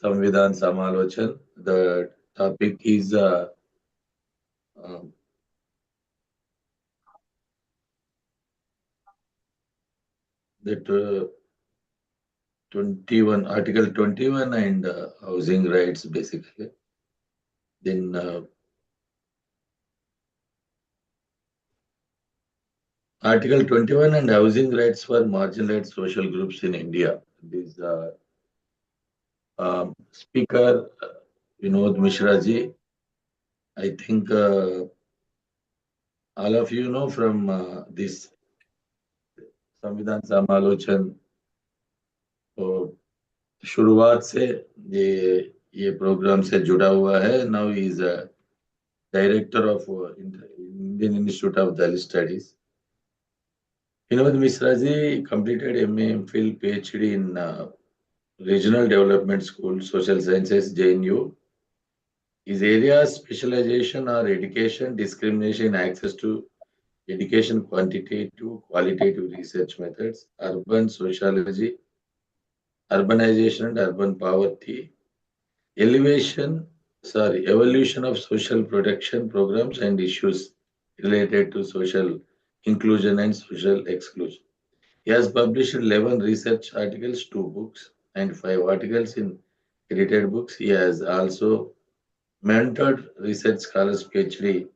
Samvidhan Samalochan. The topic is uh, that 21, Article 21 and housing rights basically. Then Article 21 and housing rights for marginalized social groups in India. This Speaker Vinod Mishra ji, I think all of you know from this संविधान समालोचन तो शुरुआत से ये programme से जुड़ा हुआ है now is director of Indian Institute of Dalit Studies Vinod Mishra ji completed MA MPhil PhD in Regional Development School Social Sciences JNU. His areas specialization are education discrimination access to education quantitative qualitative research methods urban sociology urbanization and urban poverty, elevation, evolution of social protection programs and issues related to social inclusion and social exclusion. He has published 11 research articles, 2 books, and 5 articles in edited books. He has also mentored research scholars PhD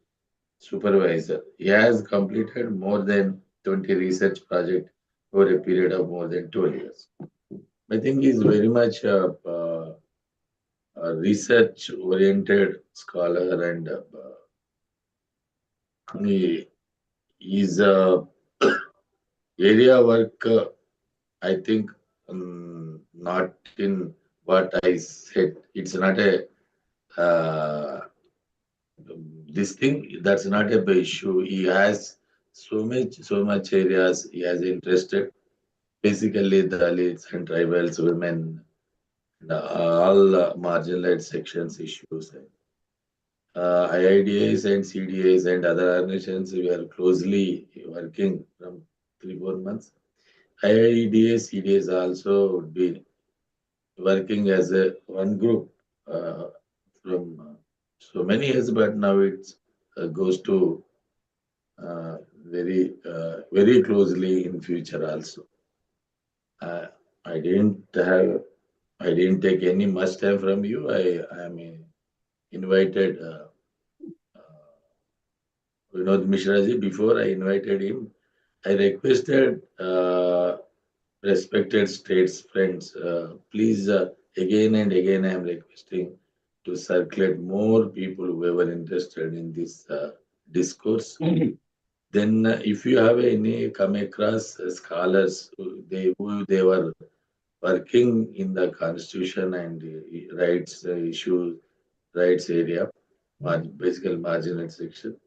supervisor. He has completed more than 20 research projects over a period of more than 12 years. I think he's very much a research oriented scholar and he is area work I think not in what I said it's not a this thing that's not a big issue he has so much areas he has interested basically Dalits and tribals women and all marginalized sections issues IIDAs and CDAs and other organizations, we are closely working from 3 4 months. IIDAs, CDAs also would be working as a one group from so many years, but now it goes to very closely in future also. Uh, I didn't have, I didn't take any much time from you. I am invited. Vinod Mishra ji, before I invited him, I requested respected states friends, please again and again I am requesting to circulate more people who were interested in this discourse. Then if you have any come across scholars, who they were working in the constitution and rights issue, rights area, basically marginal section,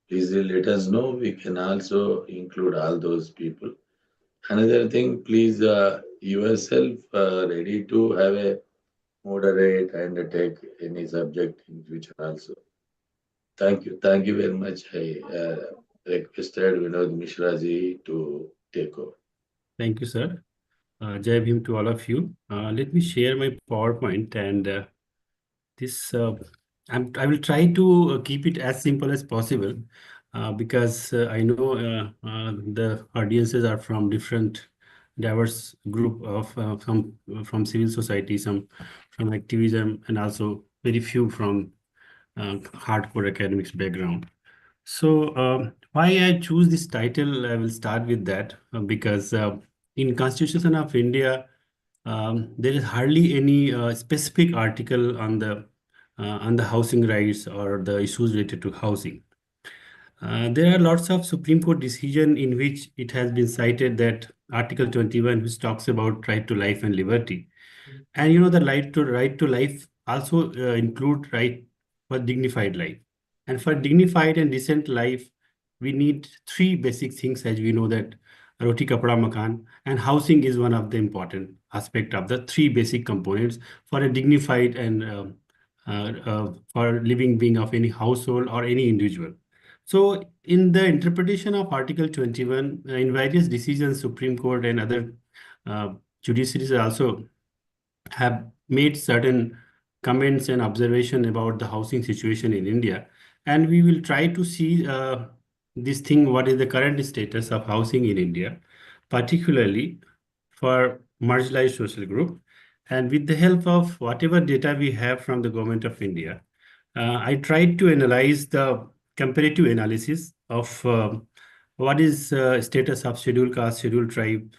please let us know. We can also include all those people. Another thing, please yourself ready to have a moderate and take any subject in future also. Thank you very much. I requested Vinod Mishra ji to take over. Thank you, sir. Jai Bhim to all of you. Let me share my PowerPoint and this. I will try to keep it as simple as possible because I know the audiences are from different diverse group of from civil society, some from activism, and also very few from hardcore academics background. So why I choose this title, I will start with that because in Constitution of India, there is hardly any specific article on the housing rights or the issues related to housing. There are lots of Supreme Court decision in which it has been cited that Article 21, which talks about right to life and liberty, and the right to life also include right for dignified life, and for dignified and decent life, we need three basic things, as we know that roti kapda makan, and housing is one of the important aspect of the three basic components for a dignified and for living being of any household or any individual. So, in the interpretation of Article 21, in various decisions, Supreme Court and other judiciaries also have made certain comments and observation about the housing situation in India, and we will try to see this thing, what is the current status of housing in India, particularly for marginalized social group. And with the help of whatever data we have from the government of India, I tried to analyze the comparative analysis of what is status of scheduled caste, scheduled tribe,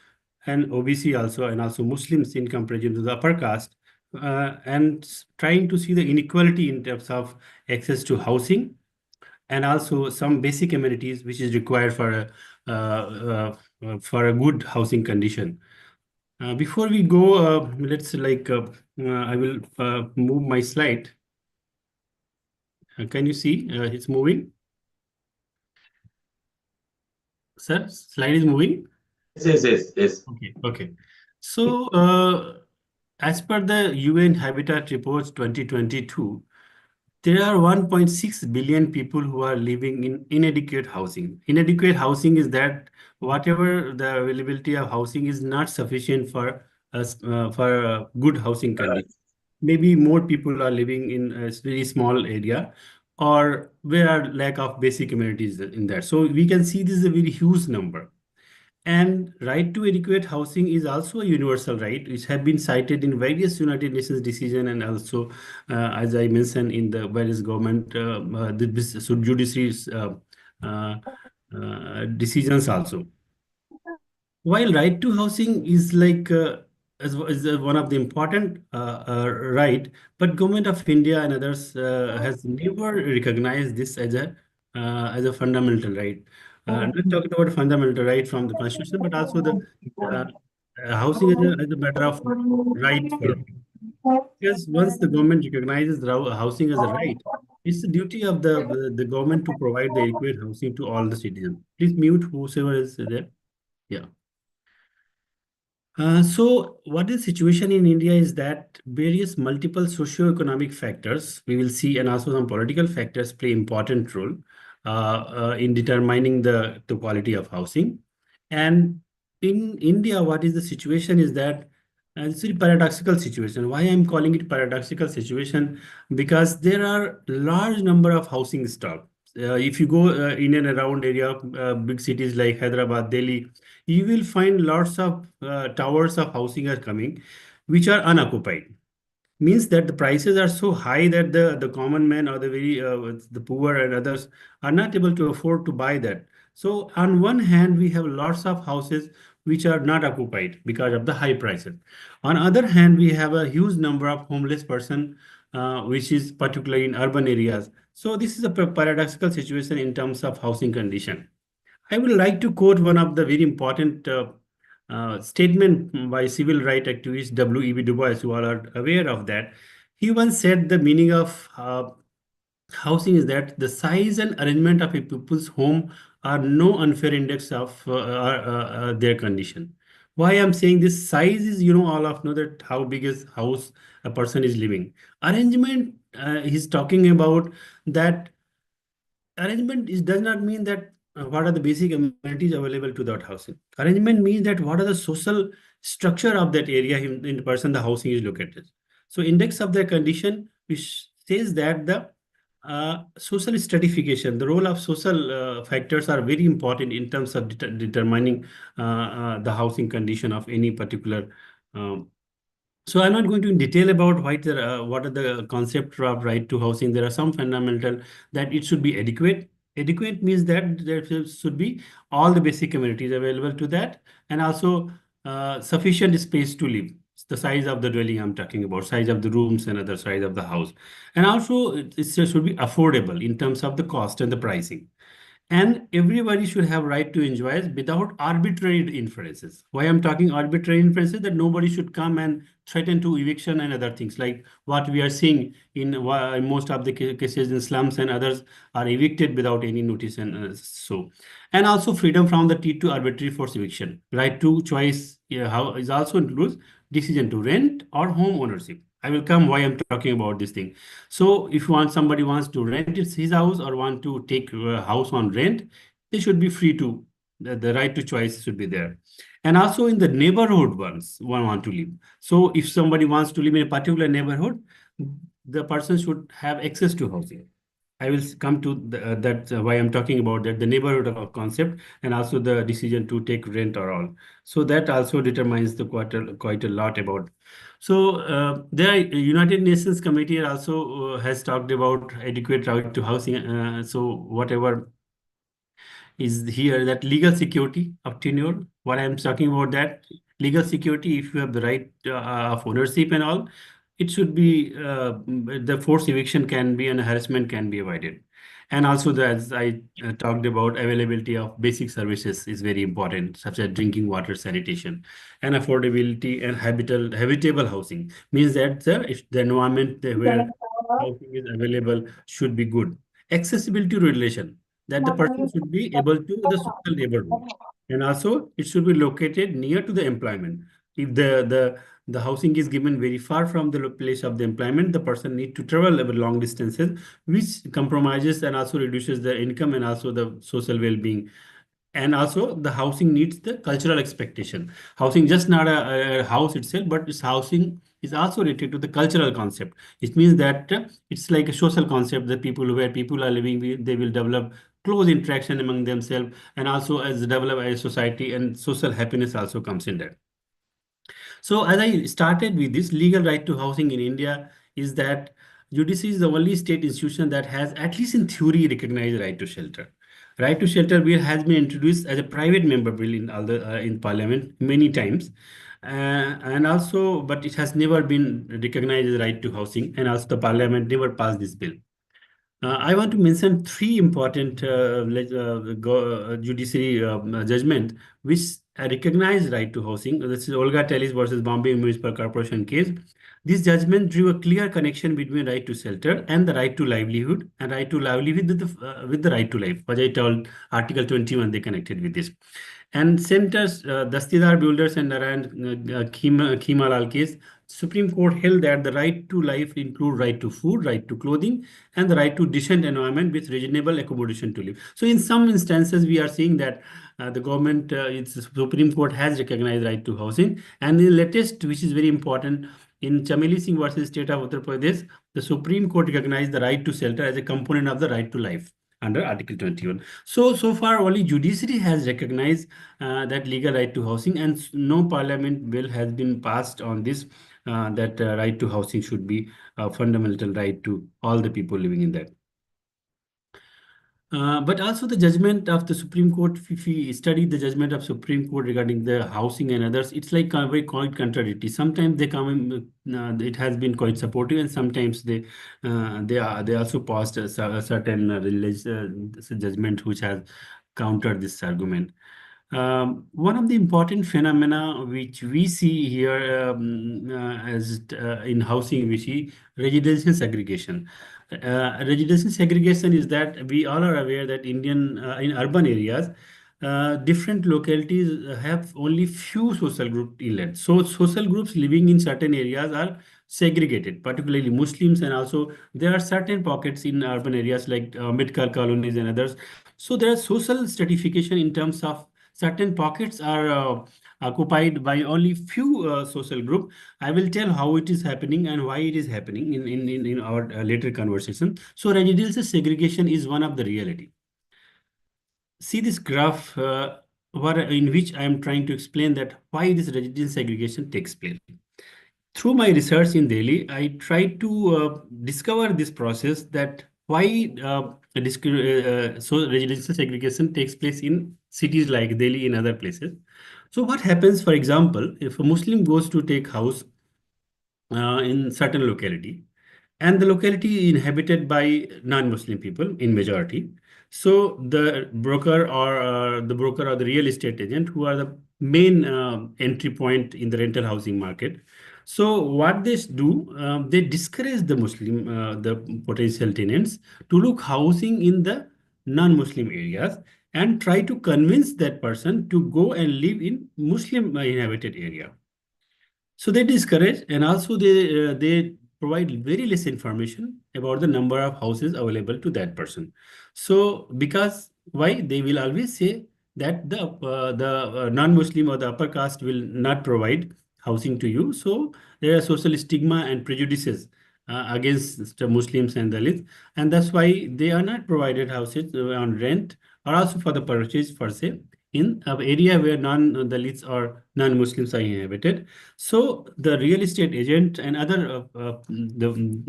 and OBC also, and also Muslims in comparison to the upper caste, and trying to see the inequality in terms of access to housing and also some basic amenities which is required for a good housing condition. Before we go, let's I will move my slide. Can you see it's moving? Sir, slide is moving. Yes, yes, yes. Okay, okay. So, as per the UN Habitat Reports 2022, there are 1.6 billion people who are living in inadequate housing. Inadequate housing is that whatever the availability of housing is not sufficient for us for a good housing condition. Maybe more people are living in a very small area, or where are lack of basic amenities in that. So we can see this is a very huge number. And right to adequate housing is also a universal right, which have been cited in various United Nations decision, and also, as I mentioned, in the various government judiciary's uh, decisions also. While right to housing is one of the important right, but government of India and others has never recognized this as a fundamental right. Not talking about fundamental right from the constitution, but also the uh, housing as a matter of right for all. Because once the government recognizes the housing as a right, it's the duty of the government to provide the adequate housing to all the citizens. Please mute whosoever is there. Yeah. So what is situation in India is that various multiple socio-economic factors we will see, and also some political factors play important role in determining the quality of housing. And in India, what is the situation is that it's a paradoxical situation. Why I'm calling it paradoxical situation? Because there are large number of housing stock. If you go in and around area, big cities like Hyderabad, Delhi, you will find lots of towers of housing are coming, which are unoccupied. Means that the prices are so high that the common man or the very the poor and others are not able to afford to buy that. So on one hand, we have lots of houses which are not occupied because of the high prices. On other hand, we have a huge number of homeless person, which is particularly in urban areas. So this is a paradoxical situation in terms of housing condition. I would like to quote one of the very important statement by civil rights activist W.E.B. Du Bois, you all are aware of that. He once said the meaning of housing is that the size and arrangement of a people's home are no unfair index of their condition. Why I'm saying this size is, all of know that how big is house a person is living. Arrangement, he's talking about that arrangement is does not mean that what are the basic amenities available to that housing. Arrangement means that what are the social structure of that area in the person the housing is located. So index of their condition, which says that the social stratification, the role of social factors are very important in terms of determining the housing condition of any particular um, so I'm not going to in detail about what are the concept of right to housing. There are some fundamental that it should be adequate. Adequate means that there should be all the basic amenities available to that, and also sufficient space to live. It's the size of the dwelling I'm talking about, size of the rooms and other size of the house, and also it should be affordable in terms of the cost and the pricing. And everybody should have right to enjoy it without arbitrary inferences. Why I'm talking arbitrary inferences, that nobody should come and threaten to eviction and other things like what we are seeing in most of the cases in slums, and others are evicted without any notice, and so. And also freedom from the T to arbitrary forced eviction. Right to choice, yeah, how is also includes decision to rent or home ownership. I will come why I'm talking about this thing. So if somebody wants to rent his house or want to take a house on rent, they should be free to, the right to choice should be there. and also in the neighborhood ones one want to live. So if somebody wants to live in a particular neighborhood, the person should have access to housing. I will come to that why I'm talking about that, the neighborhood of concept, and also the decision to take rent or all. So that also determines the quite a lot about. So the United Nations Committee also has talked about adequate right to housing. So whatever is here, that legal security of tenure. What I'm talking about, that legal security, if you have the right of ownership and all, it should be the forced eviction can be and harassment can be avoided. And also, as I talked about, availability of basic services is very important, such as drinking water, sanitation, and affordability and habitable housing. Means that if the environment where housing is available should be good. Accessibility to relation, that the person should be able to the social neighborhood, and also it should be located near to the employment. If the housing is given very far from the place of the employment, the person need to travel over long distances, which compromises and also reduces the income and also the social well-being. And also the housing needs the cultural expectation. Housing just not a house itself, but this housing is also related to the cultural concept. It means that it's like a social concept, that people where people are living, they will develop close interaction among themselves, and also as develop a society, and social happiness also comes in there. So as I started with this, legal right to housing in India is that UDC is the only state institution that has, at least in theory, recognized right to shelter. Right to shelter bill has been introduced as a private member bill in all in Parliament many times, and also, but it has never been recognized as right to housing, and also the Parliament never passed this bill. I want to mention three important judiciary judgment which recognize right to housing. This is Olga Tellis versus Bombay Municipal Corporation case. This judgment drew a clear connection between right to shelter and the right to livelihood, and right to livelihood with the right to life. As I told, Article 21, they connected with this. And centers, Dastidar Builders and Narayan Khimalal case, Supreme Court held that the right to life include right to food, right to clothing, and the right to decent environment with reasonable accommodation to live. So in some instances, we are seeing that the government, its Supreme Court has recognized right to housing. And the latest, which is very important, in Chameli Singh versus State of Uttar Pradesh, the Supreme Court recognized the right to shelter as a component of the right to life under Article 21. So far, only judiciary has recognized that legal right to housing, and no parliament bill has been passed on this, that right to housing should be a fundamental right to all the people living in that. But also the judgment of the Supreme Court, if we study the judgment of Supreme Court regarding the housing and others, it's like very quite contradictory. Sometimes they come in, it has been quite supportive, and sometimes they also passed a certain religious judgment which has countered this argument. One of the important phenomena which we see here, as in housing, we see residential segregation. Residential segregation is that we all are aware that in urban areas, different localities have only few social group inlets. So social groups living in certain areas are segregated, particularly Muslims, and also there are certain pockets in urban areas like Midkar colonies and others. So there are social stratification in terms of certain pockets are occupied by only few social group. I will tell how it is happening and why it is happening in our later conversation. So residential segregation is one of the reality. See this graph, in which I am trying to explain that why this residential segregation takes place. Through my research in Delhi, I tried to discover this process, that why so residential segregation takes place in cities like Delhi and other places. So what happens, for example, if a Muslim goes to take house in certain locality, and the locality inhabited by non-Muslim people in majority. So the broker or the real estate agent, who are the main entry point in the rental housing market. So what they do, they discourage the potential tenants to look housing in the non-Muslim areas, and try to convince that person to go and live in Muslim inhabited area. So they discourage, and also they provide very less information about the number of houses available to that person. So because why they will always say that the non-Muslim or the upper caste will not provide housing to you. So there are social stigma and prejudices against the Muslims and Dalits, and that's why they are not provided houses on rent or also for the purchase per se in an area where non-Dalits or non-Muslims are inhabited. So the real estate agent and the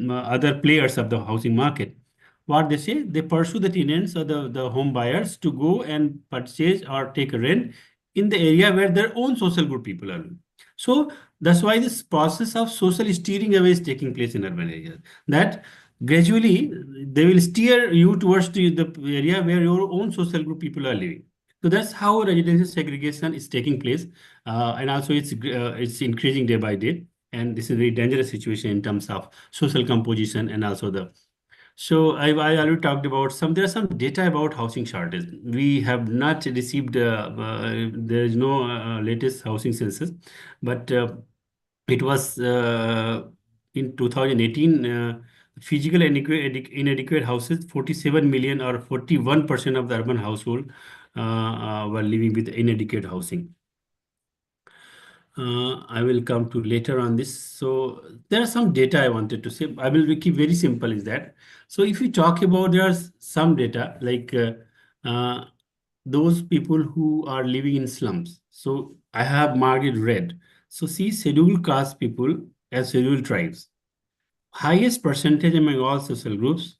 other players of the housing market, what they say, they pursue the tenants or the home buyers to go and purchase or take a rent in the area where their own social group people are living. So that's why this process of social steering away is taking place in urban areas. That gradually they will steer you towards the area where your own social group people are living. So that's how residential segregation is taking place, and also it's increasing day by day. And this is a very dangerous situation in terms of social composition and also the. So I already talked about some. There are some data about housing shortage. We have not received. There is no latest housing census, but it was in 2018. Physical inadequate houses, 47 million or 41% of the urban household were living with inadequate housing. I will come to later on this. So there are some data I wanted to say. I will keep very simple is that. So if we talk about, there are some data like uh, those people who are living in slums. So I have marked it red. So see scheduled caste people as scheduled tribes. Highest percentage among all social groups.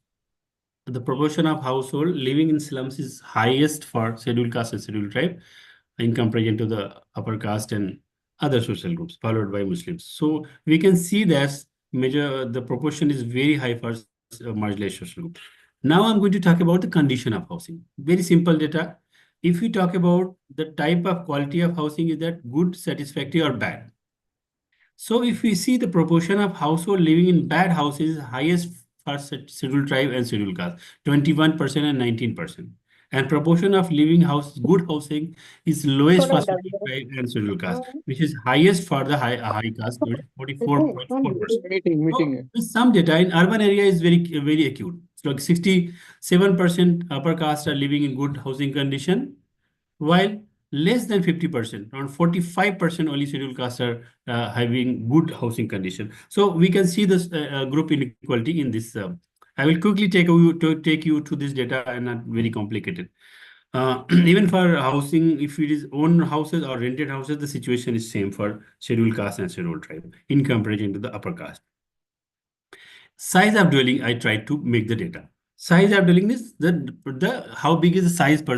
The proportion of household living in slums is highest for scheduled caste and scheduled tribe in comparison to the upper caste and other social groups, followed by Muslims. So we can see that the proportion is very high for marginalized social group. Now I'm going to talk about the condition of housing. Very simple data. If we talk about the type of quality of housing, is that good, satisfactory, or bad? So if we see the proportion of household living in bad houses is highest for scheduled tribe and scheduled caste, 21% and 19%. And proportion of living house, good housing is lowest for scheduled tribe and scheduled caste, which is highest for the high caste, 44.4%. Meeting So है with some data in urban area is very acute. So like 67% upper caste are living in good housing condition, while less than 50%, around 45% only scheduled castes are having good housing condition. So we can see this group inequality in this. I will quickly take you to this data and not very complicated. Even for housing, if it is own houses or rented houses, the situation is same for scheduled caste and scheduled tribe in comparison to the upper caste. Size of dwelling, I tried to make the data. Size of dwelling is the how big is the size per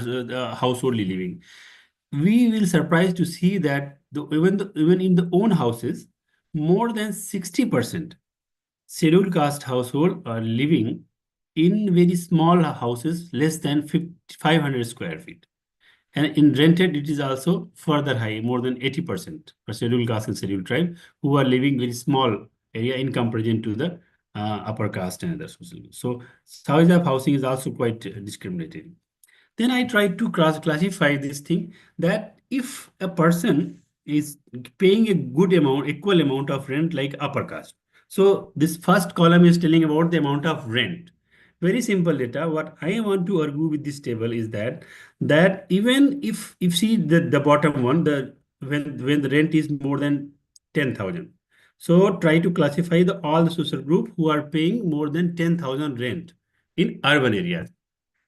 household living. We will surprised to see that even in the own houses, more than 60% scheduled caste household are living in very small houses, less than 500 square feet. And in rented, it is also further high, more than 80% for scheduled caste and scheduled tribe who are living very small area in comparison to the upper caste and other social groups. So size of housing is also quite discriminatory. Then I try to classify this thing that if a person is paying a good amount, equal amount of rent like upper caste. So this first column is telling about the amount of rent. Very simple data. What I want to argue with this table is that even if see the bottom one, the when the rent is more than 10,000. So try to classify the all the social group who are paying more than 10,000 rent in urban areas.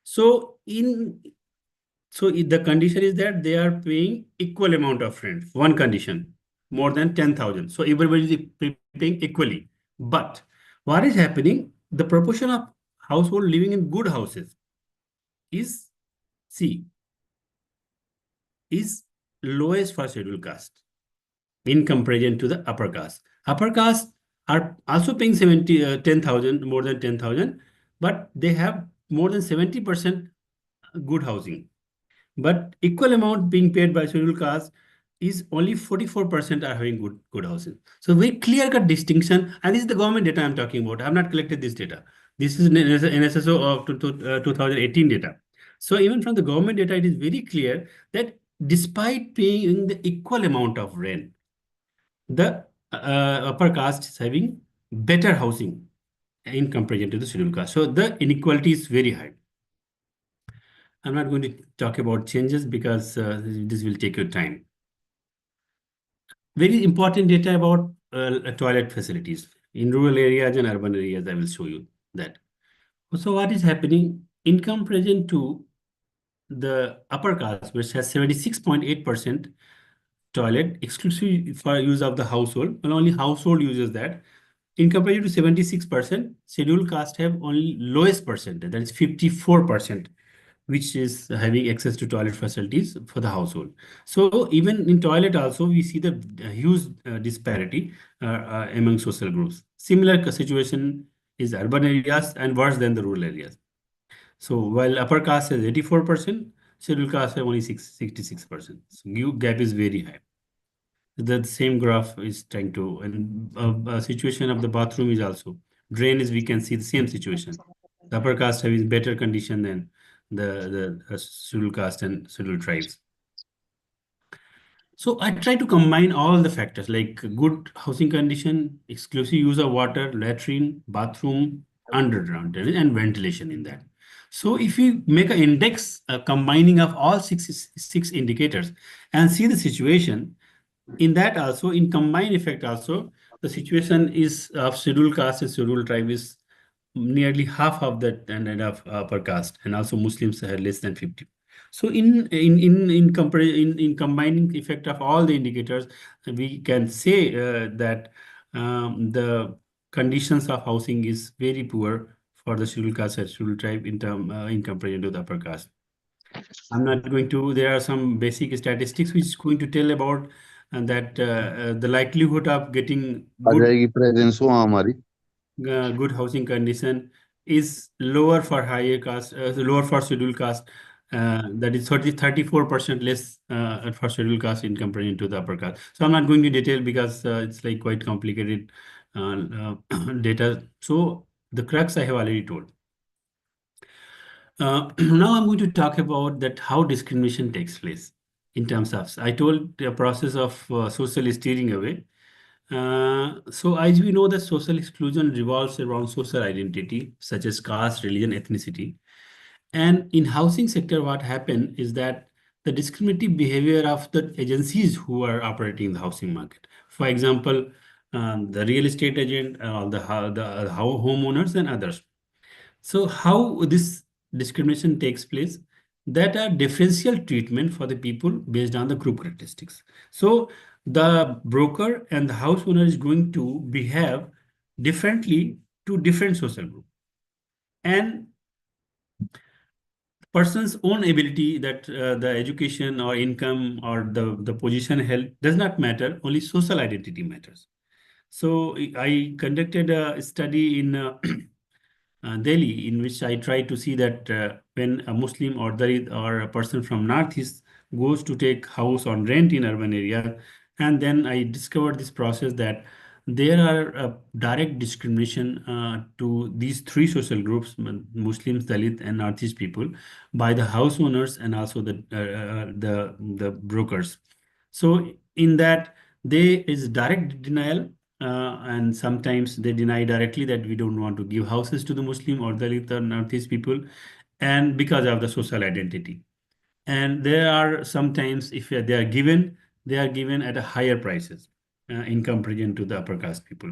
So the condition is that they are paying equal amount of rent. One condition, more than 10,000. So everybody is paying equally. But what is happening? The proportion of household living in good houses is C is lowest for scheduled caste in comparison to the upper caste. Upper caste are also paying 10,000, more than 10,000, but they have more than 70% good housing. But equal amount being paid by scheduled caste is only 44% are having good housing. So very clear-cut distinction, and this is the government data I'm talking about. I have not collected this data. This is NSSO of 2018 data. So even from the government data, it is very clear that despite paying the equal amount of rent, the upper caste is having better housing in comparison to the scheduled caste. So the inequality is very high. I'm not going to talk about changes because this will take your time. Very important data about toilet facilities in rural areas and urban areas. I will show you that. So what is happening? In comparison to the upper caste, which has 76.8% toilet exclusively for use of the household, and only household uses that. In comparison to 76%, scheduled caste have only lowest percentage, that is 54%, which is having access to toilet facilities for the household. So even in toilet also, we see the huge disparity among social groups. Similar situation is urban areas and worse than the rural areas. So while upper caste has 84%, scheduled caste have only 66%. So gap is very high. The same graph is trying to, and situation of the bathroom is also, drain is, we can see the same situation. The upper caste have is better condition than the scheduled caste and scheduled tribes. So I try to combine all the factors like good housing condition, exclusive use of water, latrine, bathroom, underground drainage, and ventilation in that. So if you make an index combining of all six indicators and see the situation, in that also, in combined effect also, the situation is of scheduled caste and scheduled tribe is nearly half of that and of upper caste, and also Muslims are less than 50. So in combining effect of all the indicators, we can say that the conditions of housing is very poor for the scheduled caste and scheduled tribe in comparison to the upper caste. I'm not going to, there are some basic statistics which is going to tell about that the likelihood of getting आ जाएगी presence वहाँ हमारी good housing condition is lower for higher caste, lower for scheduled caste. That is 34% less for scheduled caste in comparison to the upper caste. So I'm not going to detail because it's like quite complicated data. So the crux I have already told. Now I'm going to talk about that how discrimination takes place in terms of, I told the process of social steering away. So as we know that social exclusion revolves around social identity such as caste, religion, ethnicity. And in housing sector, what happened is that the discriminative behavior of the agencies who are operating in the housing market. For example, the real estate agent, the homeowners and others. So how this discrimination takes place? That are differential treatment for the people based on the group characteristics. So the broker and the house owner is going to behave differently to different social group. And person's own ability, that the education or income or the position held does not matter, only social identity matters. So I conducted a study in Delhi, in which I try to see that when a Muslim or Dalit or a person from Northeast goes to take house on rent in urban area, and then I discovered this process that there are direct discrimination to these three social groups, Muslims, Dalit, and Northeast people, by the house owners and also the brokers. So in that, there is direct denial, and sometimes they deny directly that we don't want to give houses to the Muslim or Dalit or Northeast people, and because of the social identity. And there are sometimes, if they are given, they are given at a higher prices in comparison to the upper caste people.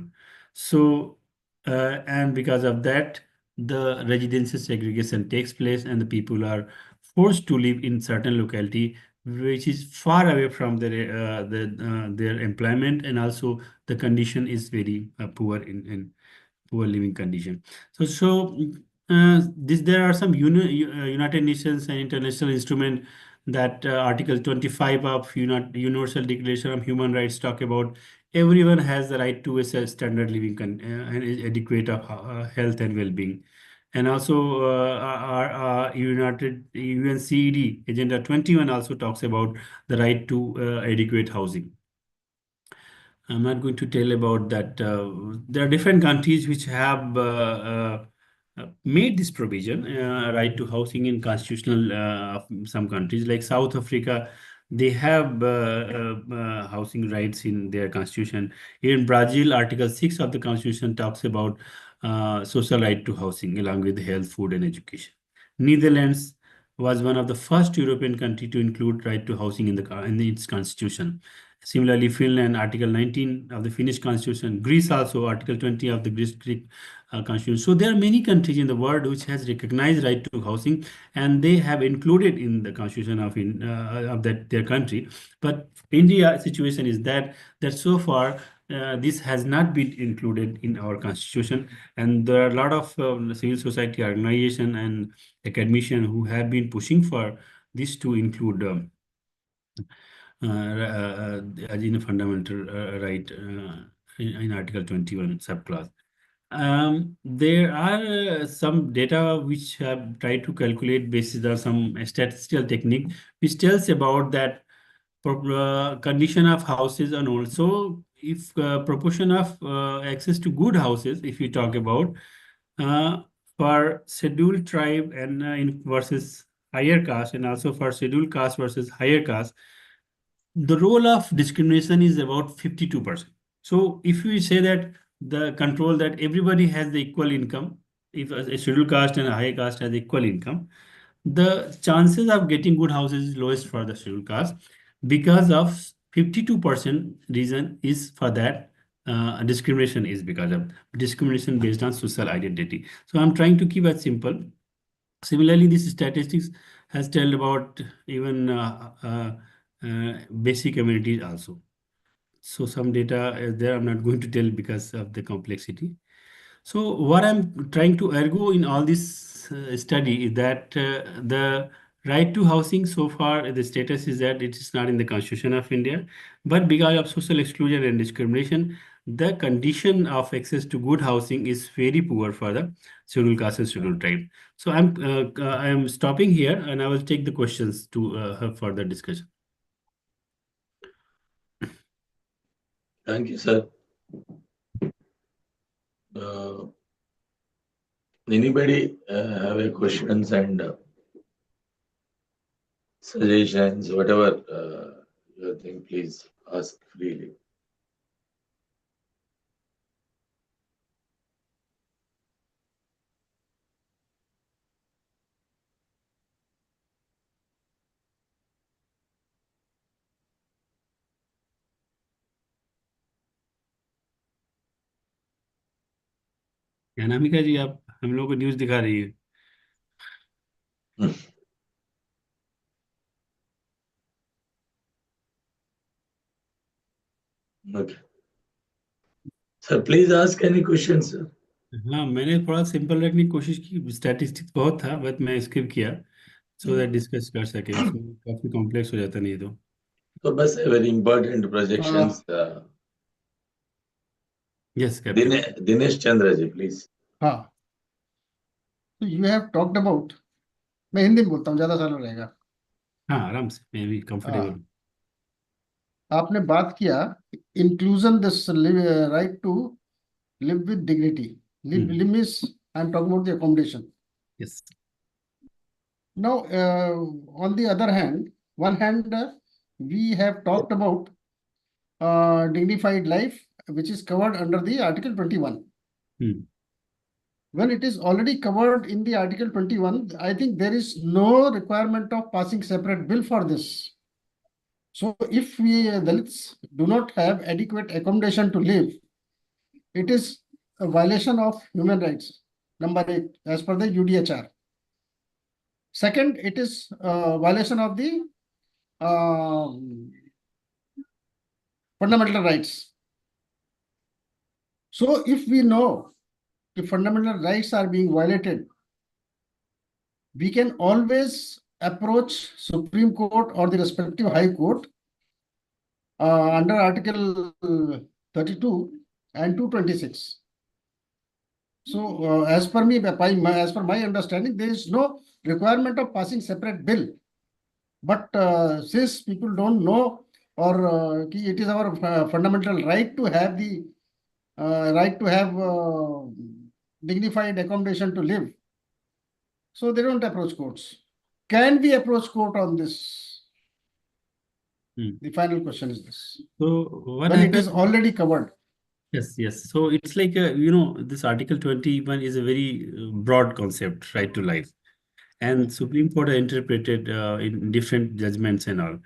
So, and because of that, the residential segregation takes place, and the people are forced to live in certain locality which is far away from their employment, and also the condition is very poor in poor living condition. There are some United Nations and international instrument that Article 25 of Universal Declaration of Human Rights talk about everyone has the right to a standard living and adequate of health and well-being. And also our United UNCED Agenda 21 also talks about the right to adequate housing. I'm not going to tell about that. There are different countries which have made this provision, right to housing in constitutional of some countries like South Africa. They have housing rights in their constitution. In Brazil, Article 6 of the constitution talks about social right to housing along with health, food, and education. Netherlands, was one of the first European country to include right to housing in its constitution. Similarly, Finland, Article 19 of the Finnish constitution, Greece also, Article 20 of the Greek constitution. So there are many countries in the world which has recognized right to housing, and they have included in the constitution of their country. But India situation is that so far this has not been included in our constitution, and there are a lot of civil society organization and academicians who have been pushing for this to include as in a fundamental right in Article 21 subclass. There are some data which have tried to calculate basis on some statistical technique which tells about that condition of houses, and also if proportion of access to good houses, if you talk about uh, for scheduled tribe and versus higher caste, and also for scheduled caste versus higher caste, the role of discrimination is about 52%. So if we say that the control that everybody has the equal income, if a scheduled caste and a higher caste has equal income, the chances of getting good houses is lowest for the scheduled caste because of 52% reason is for that discrimination is because of discrimination based on social identity. So I'm trying to keep it simple. Similarly, this statistics has told about even basic amenities also. So some data is there. I'm not going to tell because of the complexity. So what I'm trying to argue in all this study is that the right to housing so far the status is that it is not in the Constitution of India, but because of social exclusion and discrimination, the condition of access to good housing is very poor for the scheduled caste and scheduled tribe. So I am stopping here, and I will take the questions to have further discussion. Thank you, sir. Uh, Anybody have a questions and suggestions, whatever you think, please ask freely. Anamika जी, आप हम लोग को news दिखा रही है. Okay. Sir, please ask any questions, sir. हाँ, मैंने थोड़ा सिंपल रखने की कोशिश की. स्टैटिस्टिक्स बहुत था बट मैं स्किप किया सो दैट डिस्कस कर सके. उसमें काफी कॉम्प्लेक्स हो जाता नहीं तो. So, bus very important projections. Yes captain. Dinesh Chandra ji, please. हाँ, तो यू हैव टॉक्ड अबाउट, मैं हिंदी में बोलता हूँ, ज्यादा सरल रहेगा. हाँ, आराम से, मैं भी कंफर्टेबल. आपने बात किया inclusion this right to live with dignity. Live means I am talking about the accommodation. Yes. Now, on the other hand, one hand, we have talked about dignified life, which is covered under the Article 21. When it is already covered in the Article 21, I think there is no requirement of passing separate bill for this. So if we Dalits do not have adequate accommodation to live, it is a violation of human rights, number 8, as per the UDHR. Second, it is a violation of the fundamental rights. So if we know the fundamental rights are being violated, we can always approach Supreme Court or the respective High Court under Article 32 and 226. So as per my understanding, there is no requirement of passing separate bill. But since people don't know, or it is our fundamental right to have the dignified accommodation to live, so they don't approach courts. Can we approach court on this? The final question is this. So what when it is already covered? Yes. So it's like this Article 21 is a very broad concept, right to life. and Supreme Court has interpreted in different judgments and all.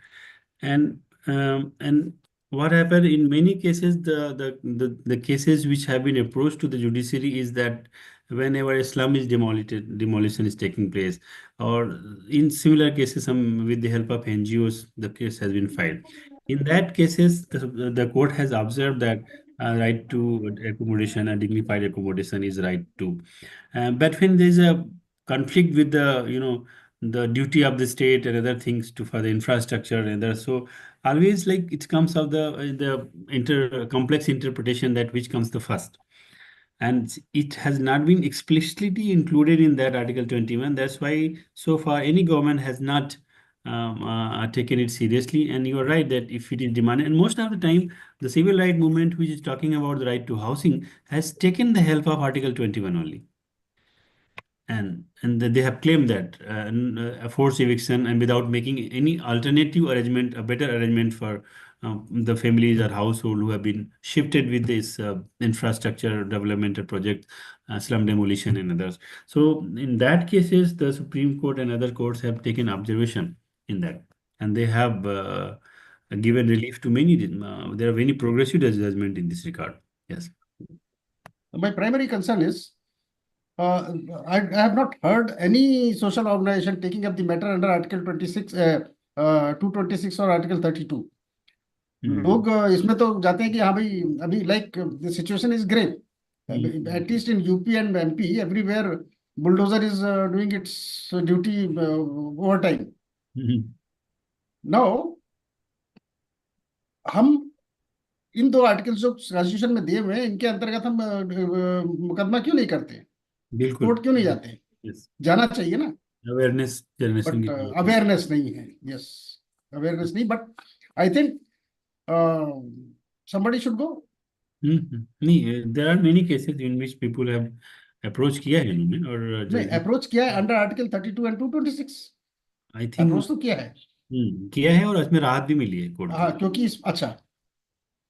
And what happened in many cases, the cases which have been approached to the judiciary is that whenever a slum is demolished, demolition is taking place, or in similar cases, some with the help of NGOs, the case has been filed. In that cases, the court has observed that right to accommodation and dignified accommodation is right to. But when there is a conflict with the duty of the state and other things to for the infrastructure and other, so always like it comes of the inter complex interpretation that which comes the first, and it has not been explicitly included in that Article 21. That's why so far any government has not taken it seriously. And you are right that if it is demanded, and most of the time the civil right movement which is talking about the right to housing has taken the help of Article 21 only, and they have claimed that a forced eviction and without making any alternative arrangement, a better arrangement for the families or household who have been shifted with this infrastructure developmental project, slum demolition and others. So in that cases, the Supreme Court and other courts have taken observation in that, and they have given relief to many. There are many progressive judgment in this regard. Yes. My primary concern is I have not heard any social organization taking up the matter under Article 26, 226 or Article 32. लोग इसमें तो जाते हैं कि हाँ भाई अभी like the situation is grave. At least in UP and MP, everywhere bulldozer is doing its duty overtime. Now, हम इन दो आर्टिकल्स जो कॉन्स्टिट्यूशन में दिए हुए हैं इनके अंतर्गत हम मुकदमा क्यों नहीं करते, बिल्कुल कोर्ट क्यों नहीं जाते? Yes. जाना चाहिए ना, अवेयरनेस जनरेशन बट अवेयरनेस नहीं है. यस, अवेयरनेस नहीं, but I think somebody should go. नहीं, there are many cases in which people have approach किया है इन्होंने, और नहीं, अप्रोच किया है under article 32 and 226. I think approach तो किया है. किया है, और उसमें राहत भी मिली है कोर्ट हाँ, क्योंकि अच्छा,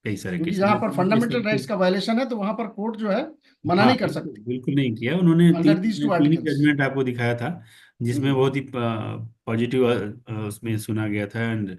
कई सारे क्योंकि केस जहां पर फंडामेंटल राइट्स का वायलेशन है तो वहां पर कोर्ट जो है मना नहीं कर सकती. बिल्कुल नहीं किया उन्होंने. Under these two तीन articles. जजमेंट आपको दिखाया था जिसमें बहुत ही पॉजिटिव उसमें सुना गया था. एंड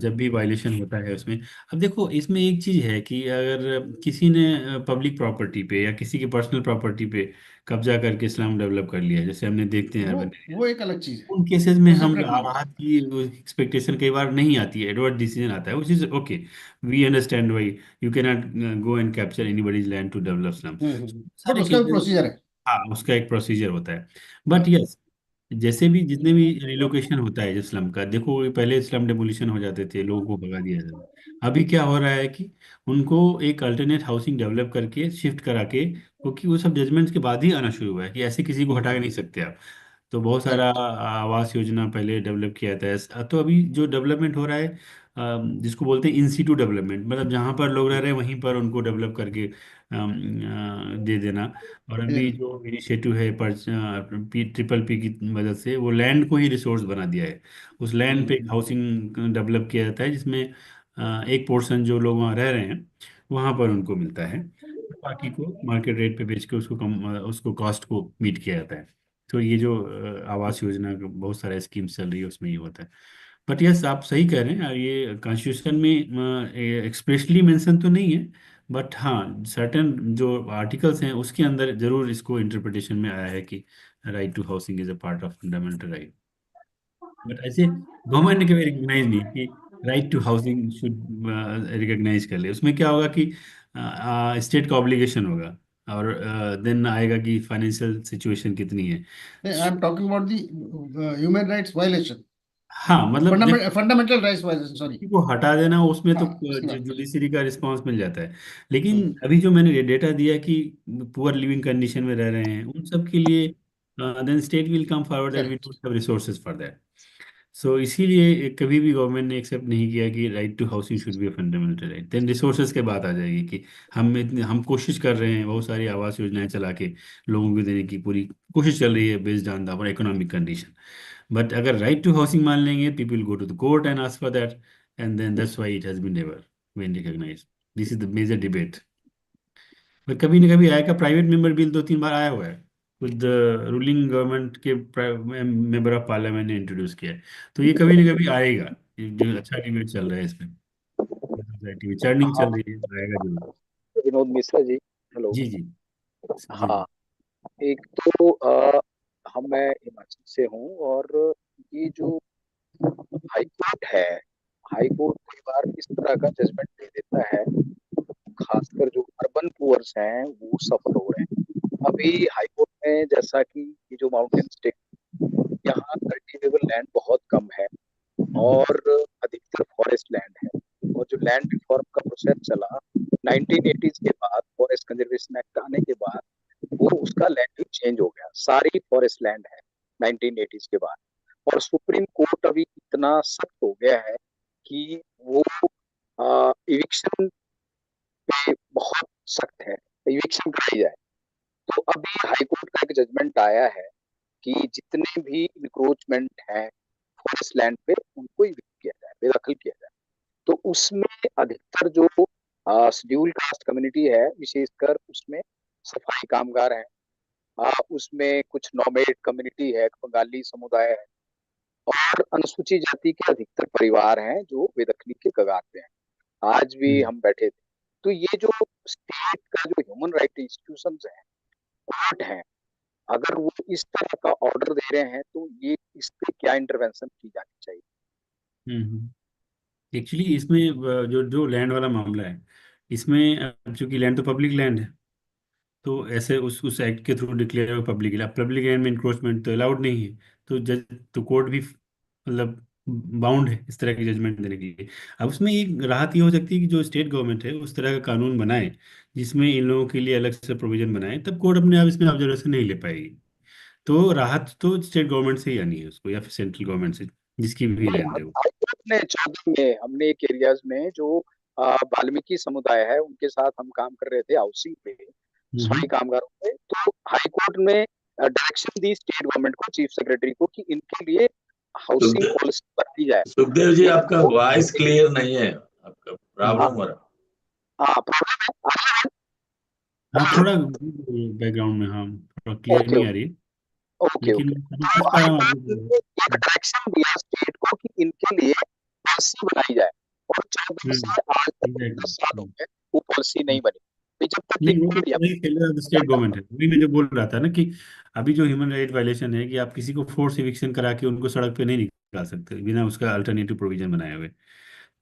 जब भी वायलेशन होता है उसमें, अब देखो इसमें एक चीज है कि अगर किसी ने पब्लिक प्रॉपर्टी पे या किसी की पर्सनल प्रॉपर्टी पे कब्जा करके इस्लाम डेवलप कर लिया है, जैसे हमने देखते हैं urban वो एक अलग चीज है. उन केसेस में वो हम separate नहीं है. राहत की एक्सपेक्टेशन कई बार नहीं आती है, एडवर्स डिसीजन आता है, which is okay. We understand why you can not go and capture anybody's land to develop slum. But उसका भी प्रोसीजर है. हाँ, उसका एक प्रोसीजर होता है. बट यस, जैसे भी जितने भी रिलोकेशन होता है जो स्लम का, देखो ये पहले स्लम डेमोलिशन हो जाते थे, लोगों को भगा दिया जाता था. अभी क्या हो रहा है कि उनको एक अल्टरनेट हाउसिंग डेवलप करके शिफ्ट करा के, क्योंकि वो सब जजमेंट्स के बाद ही आना शुरू हुआ है कि ऐसे किसी को हटा के नहीं सकते आप. तो बहुत सारा आवास योजना पहले डेवलप किया था. तो अभी जो डेवलपमेंट हो रहा है, जिसको बोलते हैं इन सीटू डेवलपमेंट, मतलब जहाँ पर लोग रह रहे हैं वहीं पर उनको डेवलप करके दे देना. और अभी जो इनिशिएटिव है पर ट्रिपल पी की मदद से वो लैंड को ही रिसोर्स बना दिया है. उस लैंड पे हाउसिंग डेवलप किया जाता है, जिसमें एक पोर्शन जो लोग वहाँ रह रहे हैं वहाँ पर उनको मिलता है, बाकी को मार्केट रेट पे बेच के उसको कम उसको कॉस्ट को मीट किया जाता है. तो ये जो आवास योजना का बहुत सारा स्कीम चल रही है उसमें ये होता है. बट यस, आप सही कह रहे हैं, ये कॉन्स्टिट्यूशन में एक्सप्रेसली मेंशन तो नहीं है, बट हाँ सर्टेन जो आर्टिकल्स हैं उसके अंदर जरूर इसको इंटरप्रिटेशन में आया है कि right to housing is a part of fundamental right. But ऐसे गवर्नमेंट ने कभी रिकग्नाइज नहीं कि right to housing should recognize कर ले. उसमें क्या होगा कि स्टेट का ऑब्लिगेशन होगा, और देन आएगा कि फाइनेंशियल सिचुएशन कितनी है. आई am talking about the human rights violation, हाँ, मतलब फंडामेंटल राइट्स वायलेशन, सॉरी. को हटा देना उसमें तो हाँ, उसकी बात. जुडिशरी का रिस्पांस मिल जाता है. लेकिन अभी जो मैंने डेटा दिया कि पुअर लिविंग कंडीशन में रह रहे हैं उन सब के लिए, then state will come forward and we Correct. Don't have resources for that. So इसीलिए कभी भी गवर्नमेंट ने एक्सेप्ट नहीं किया कि right to housing should be a fundamental right. Then resources के बात आ जाएगी कि हम कोशिश कर रहे हैं, बहुत सारी आवास योजनाएं चला के लोगों को देने की पूरी कोशिश चल रही है based on the economic condition. But अगर राइट टू हाउसिंग मान लेंगे, people go to the court and ask for that, and then that's why it has been never been recognized. This is the major debate. पर कभी ना कभी आएगा, private member bill 2-3 बार आया हुआ है. खुद रूलिंग गवर्नमेंट के मेंबर ऑफ पार्लियामेंट ने इंट्रोड्यूस किया है। तो ये कभी ना कभी आएगा, ये जो अच्छा डिबेट चल रहा है इसमें, सोसाइटी में चर्निंग हाँ चल रही है, आएगा जरूर। विनोद मिश्रा जी, हेलो। जी जी जी हाँ, जी। एक तो मैं हिमाचल से हूँ, और ये जो हाई कोर्ट है, हाई कोर्ट कई बार इस तरह का जजमेंट दे देता है, खासकर जो अर्बन पुअर्स हैं वो सफर हो रहे हैं। अभी हाई कोर्ट में, जैसा कि ये जो माउंटेन स्टेट, यहाँ कल्टीवेबल लैंड बहुत कम है और अधिकतर फॉरेस्ट लैंड है। और जो लैंड रिफॉर्म का प्रोसेस चला 1980s के बाद, फॉरेस्ट कंजर्वेशन एक्ट आने के बाद, वो उसका लैंड चेंज हो गया, सारी फॉरेस्ट लैंड है 1980s के बाद। और सुप्रीम कोर्ट अभी इतना सख्त हो गया है कि वो इविक्शन पे बहुत सख्त है, इविक्शन कराई जाए। तो अभी हाई कोर्ट का एक जजमेंट आया है कि जितने भी इंक्रोचमेंट हैं फॉरेस्ट लैंड पे, उनको इविक्ट किया जाए, बेदखल किया जाए। तो उसमें अधिकतर जो शेड्यूल कास्ट कम्युनिटी है, विशेषकर उसमें सफाई कामगार हैं, उसमें कुछ नोमैड कम्युनिटी है, बंगाली समुदाय है, और अनुसूचित जाति के अधिकतर परिवार हैं जो बेदखली के कगार पे हैं। आज भी हम बैठे थे। तो ये जो स्टेट का जो ह्यूमन राइट इंस्टीट्यूशंस है, कोर्ट है, अगर वो इस तरह का ऑर्डर दे रहे हैं तो ये इस पे क्या इंटरवेंशन की जानी चाहिए? एक्चुअली इसमें जो जो लैंड वाला मामला है, इसमें चूंकि लैंड तो पब्लिक लैंड है, तो ऐसे उस एक्ट के थ्रू डिक्लेयर हो पब्लिक लैंड, पब्लिक लैंड में इंक्रोचमेंट तो अलाउड नहीं है। तो जज, तो कोर्ट भी मतलब बाउंड है इस तरह की जजमेंट देने के लिए। अब उसमें एक राहत ये हो सकती है कि जो स्टेट गवर्नमेंट है उस तरह का कानून बनाए जिसमें इन लोगों के लिए अलग से प्रोविजन बनाए, तब कोर्ट अपने आप इसमें ऑब्जर्वेशन नहीं ले पाएगी। तो राहत तो स्टेट गवर्नमेंट से ही आनी है उसको, या फिर सेंट्रल गवर्नमेंट से, जिसकी भी नहीं, लैंड है वो। अपने 14 में हमने एक एरियाज में जो वाल्मीकि समुदाय है उनके साथ हम काम कर रहे थे हाउसिंग पे, हम्म सफाई कामगारों पे। तो हाई कोर्ट में डायरेक्शन दी स्टेट गवर्नमेंट को, चीफ सेक्रेटरी को, कि इनके लिए हाउसिंग सुखदेव पॉलिसी बनाई जाए। सुखदेव जी, लेकिन आपका वो वॉइस क्लियर नहीं है, आपका हम्म। प्रॉब्लम हो रहा हाँ प्रॉब्लम है। हाँ थोड़ा बैकग्राउंड में, हाँ थोड़ा क्लियर ओके नहीं आ रही है, ओके लेकिन ओके। समझ तो पा हाई रहा हूँ कोर्ट आपकी ने एक डायरेक्शन दिया स्टेट को कि इनके लिए पॉलिसी बनाई जाए, और 14 से आज तक 10 साल हो एग्जैक्टली। गए वो पॉलिसी नहीं बनी। तो जब तक नहीं, वो इनको तो वही फेलियर ऑफ स्टेट गवर्नमेंट है, वही मैं जो बोल रहा था ना कि अभी जो ह्यूमन राइट वायलेशन है कि आप किसी को फोर्स इविक्शन करा के उनको सड़क पे नहीं निकाल सकते बिना उसका अल्टरनेटिव प्रोविजन बनाए हुए।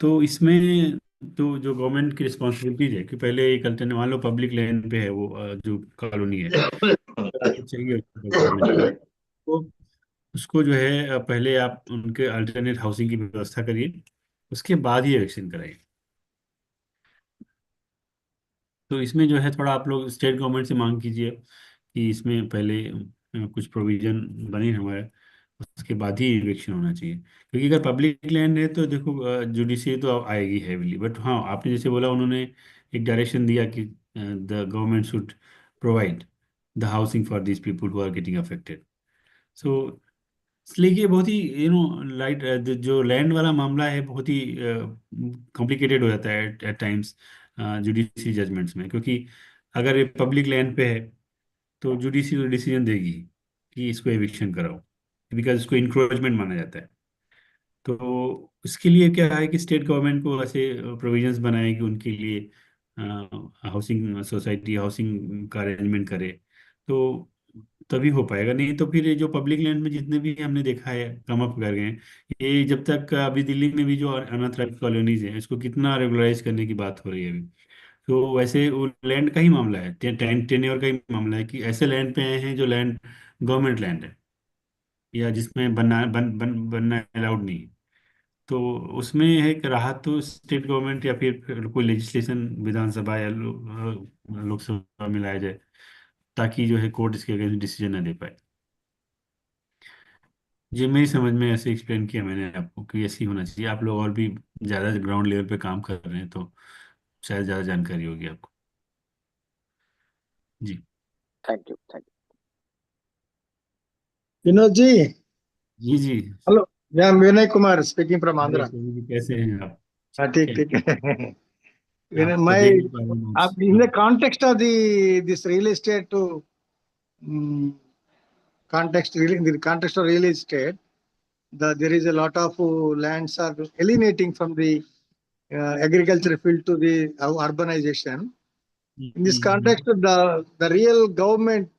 तो इसमें तो जो गवर्नमेंट की रिस्पॉन्सिबिलिटीज है कि पहले एक अल्टरनेटिव, मान लो पब्लिक लैंड पे है वो जो कॉलोनी है, है। अगर आपको चाहिए अल्टरनेटिव, तो उसको जो है पहले आप उनके अल्टरनेट हाउसिंग की व्यवस्था करिए, उसके बाद ही इविक्शन कराइए। तो इसमें जो है थोड़ा आप लोग स्टेट गवर्नमेंट से मांग कीजिए कि इसमें पहले कुछ प्रोविजन बने हमारे, उसके बाद ही इविक्शन होना चाहिए। क्योंकि अगर पब्लिक लैंड है तो देखो जुडिशरी तो आएगी हैविली, बट हाँ आपने जैसे बोला, उन्होंने एक डायरेक्शन दिया कि the government should provide the housing for this people who are getting affected. So इसलिए ये बहुत ही लाइट, जो लैंड वाला मामला है बहुत ही कॉम्प्लिकेटेड हो जाता है एट टाइम्स जुडिशरी जजमेंट्स में, क्योंकि अगर ये पब्लिक लैंड पे है तो जुडिशरी डिसीजन देगी कि इसको एविक्शन कराओ, बिकॉज इसको इंक्रोचमेंट माना जाता है। तो इसके लिए क्या है कि स्टेट गवर्नमेंट को ऐसे प्रोविजंस बनाए कि उनके लिए हाउसिंग सोसाइटी हाउसिंग का अरेंजमेंट करे, तो तभी हो पाएगा। नहीं तो फिर ये जो पब्लिक लैंड में जितने भी हमने देखा है कम अप कर गए हैं, ये जब तक अभी दिल्ली में भी जो अनऑथराइज्ड कॉलोनीज हैं इसको कितना रेगुलराइज करने की बात हो रही है अभी। तो वैसे वो लैंड का ही मामला है, टेन्योर का ही मामला है कि ऐसे लैंड पे आए हैं जो लैंड गवर्नमेंट लैंड है, या जिसमें बनना अलाउड नहीं है। तो उसमें है कि राहत तो स्टेट गवर्नमेंट या फिर कोई लेजिस्लेशन विधानसभा या लोकसभा में लाया जाए, ताकि जो है कोर्ट इसके अगेंस्ट डिसीजन ना दे पाए। जी मेरी समझ में ऐसे एक्सप्लेन किया मैंने आपको कि ऐसे ही होना चाहिए। आप लोग और भी ज़्यादा ग्राउंड लेवल पे काम कर रहे हैं तो शायद ज़्यादा जानकारी होगी आपको। जी thank you thank Vinod ji, जी जी। हेलो। मैं विनय कुमार स्पीकिंग फ्रॉम अरे आंध्रा। प्रभु जी, कैसे हैं आप? हाँ, ठीक ठीक है। ठीक है। विनय, आपका मैं देख नहीं पा रहा हूँ notes। इन हाँ the context of the this real estate context, really, in the context of real estate, there is a lot of lands are alienating from the agriculture field to the urbanization. In this context, the real government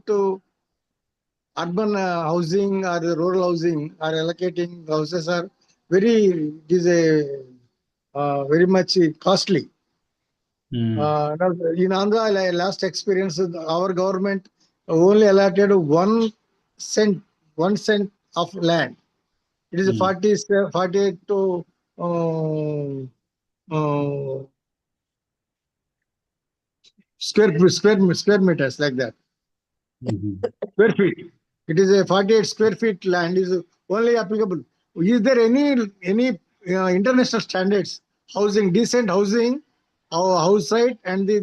to urban housing or the rural housing are allocating houses are it is a very much costly. Now, in Andhra, last experience, our government only allotted 1 cent, 1 cent of land. It is 48 to uh, square meters, like that. Square feet. It is a 48 square feet land is only applicable. Is there any international standards housing, decent housing, our house site, and the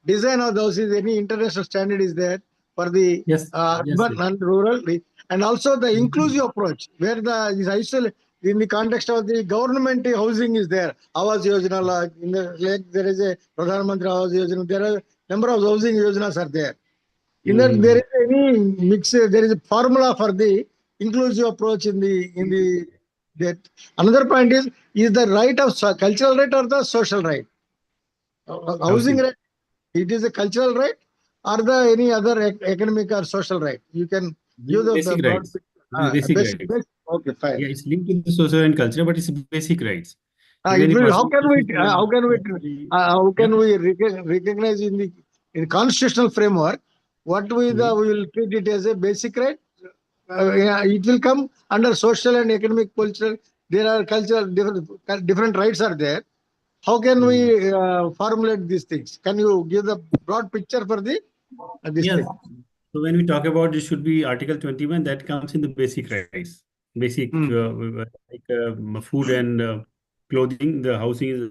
design of the house, is any international standard is there for the Yes, urban and rural, and also the inclusive approach where is isolated in the context of the government housing is there. Awas Yojana, like there is a Pradhan Mantri Awas Yojana. There are number of housing yojanas are there. In that there is any mix, there is a formula for the inclusive approach in the that. Another point is the right of cultural right or the social right? Housing right, it is a cultural right or the any other economic or social right? You can give the basic broad rights. picture. Basic rights. Okay, fine. Yeah, it's linked to the social and culture, but it's basic rights. It will, how can we recognize in constitutional framework what we will treat it as a basic right? Yeah, it will come under social and economic, cultural. There are cultural different rights are there. How can we formulate these things? Can you give the broad picture for this Yes. thing? So when we talk about it should be Article 21, that comes in the basic rights. Basic like food and clothing, the housing is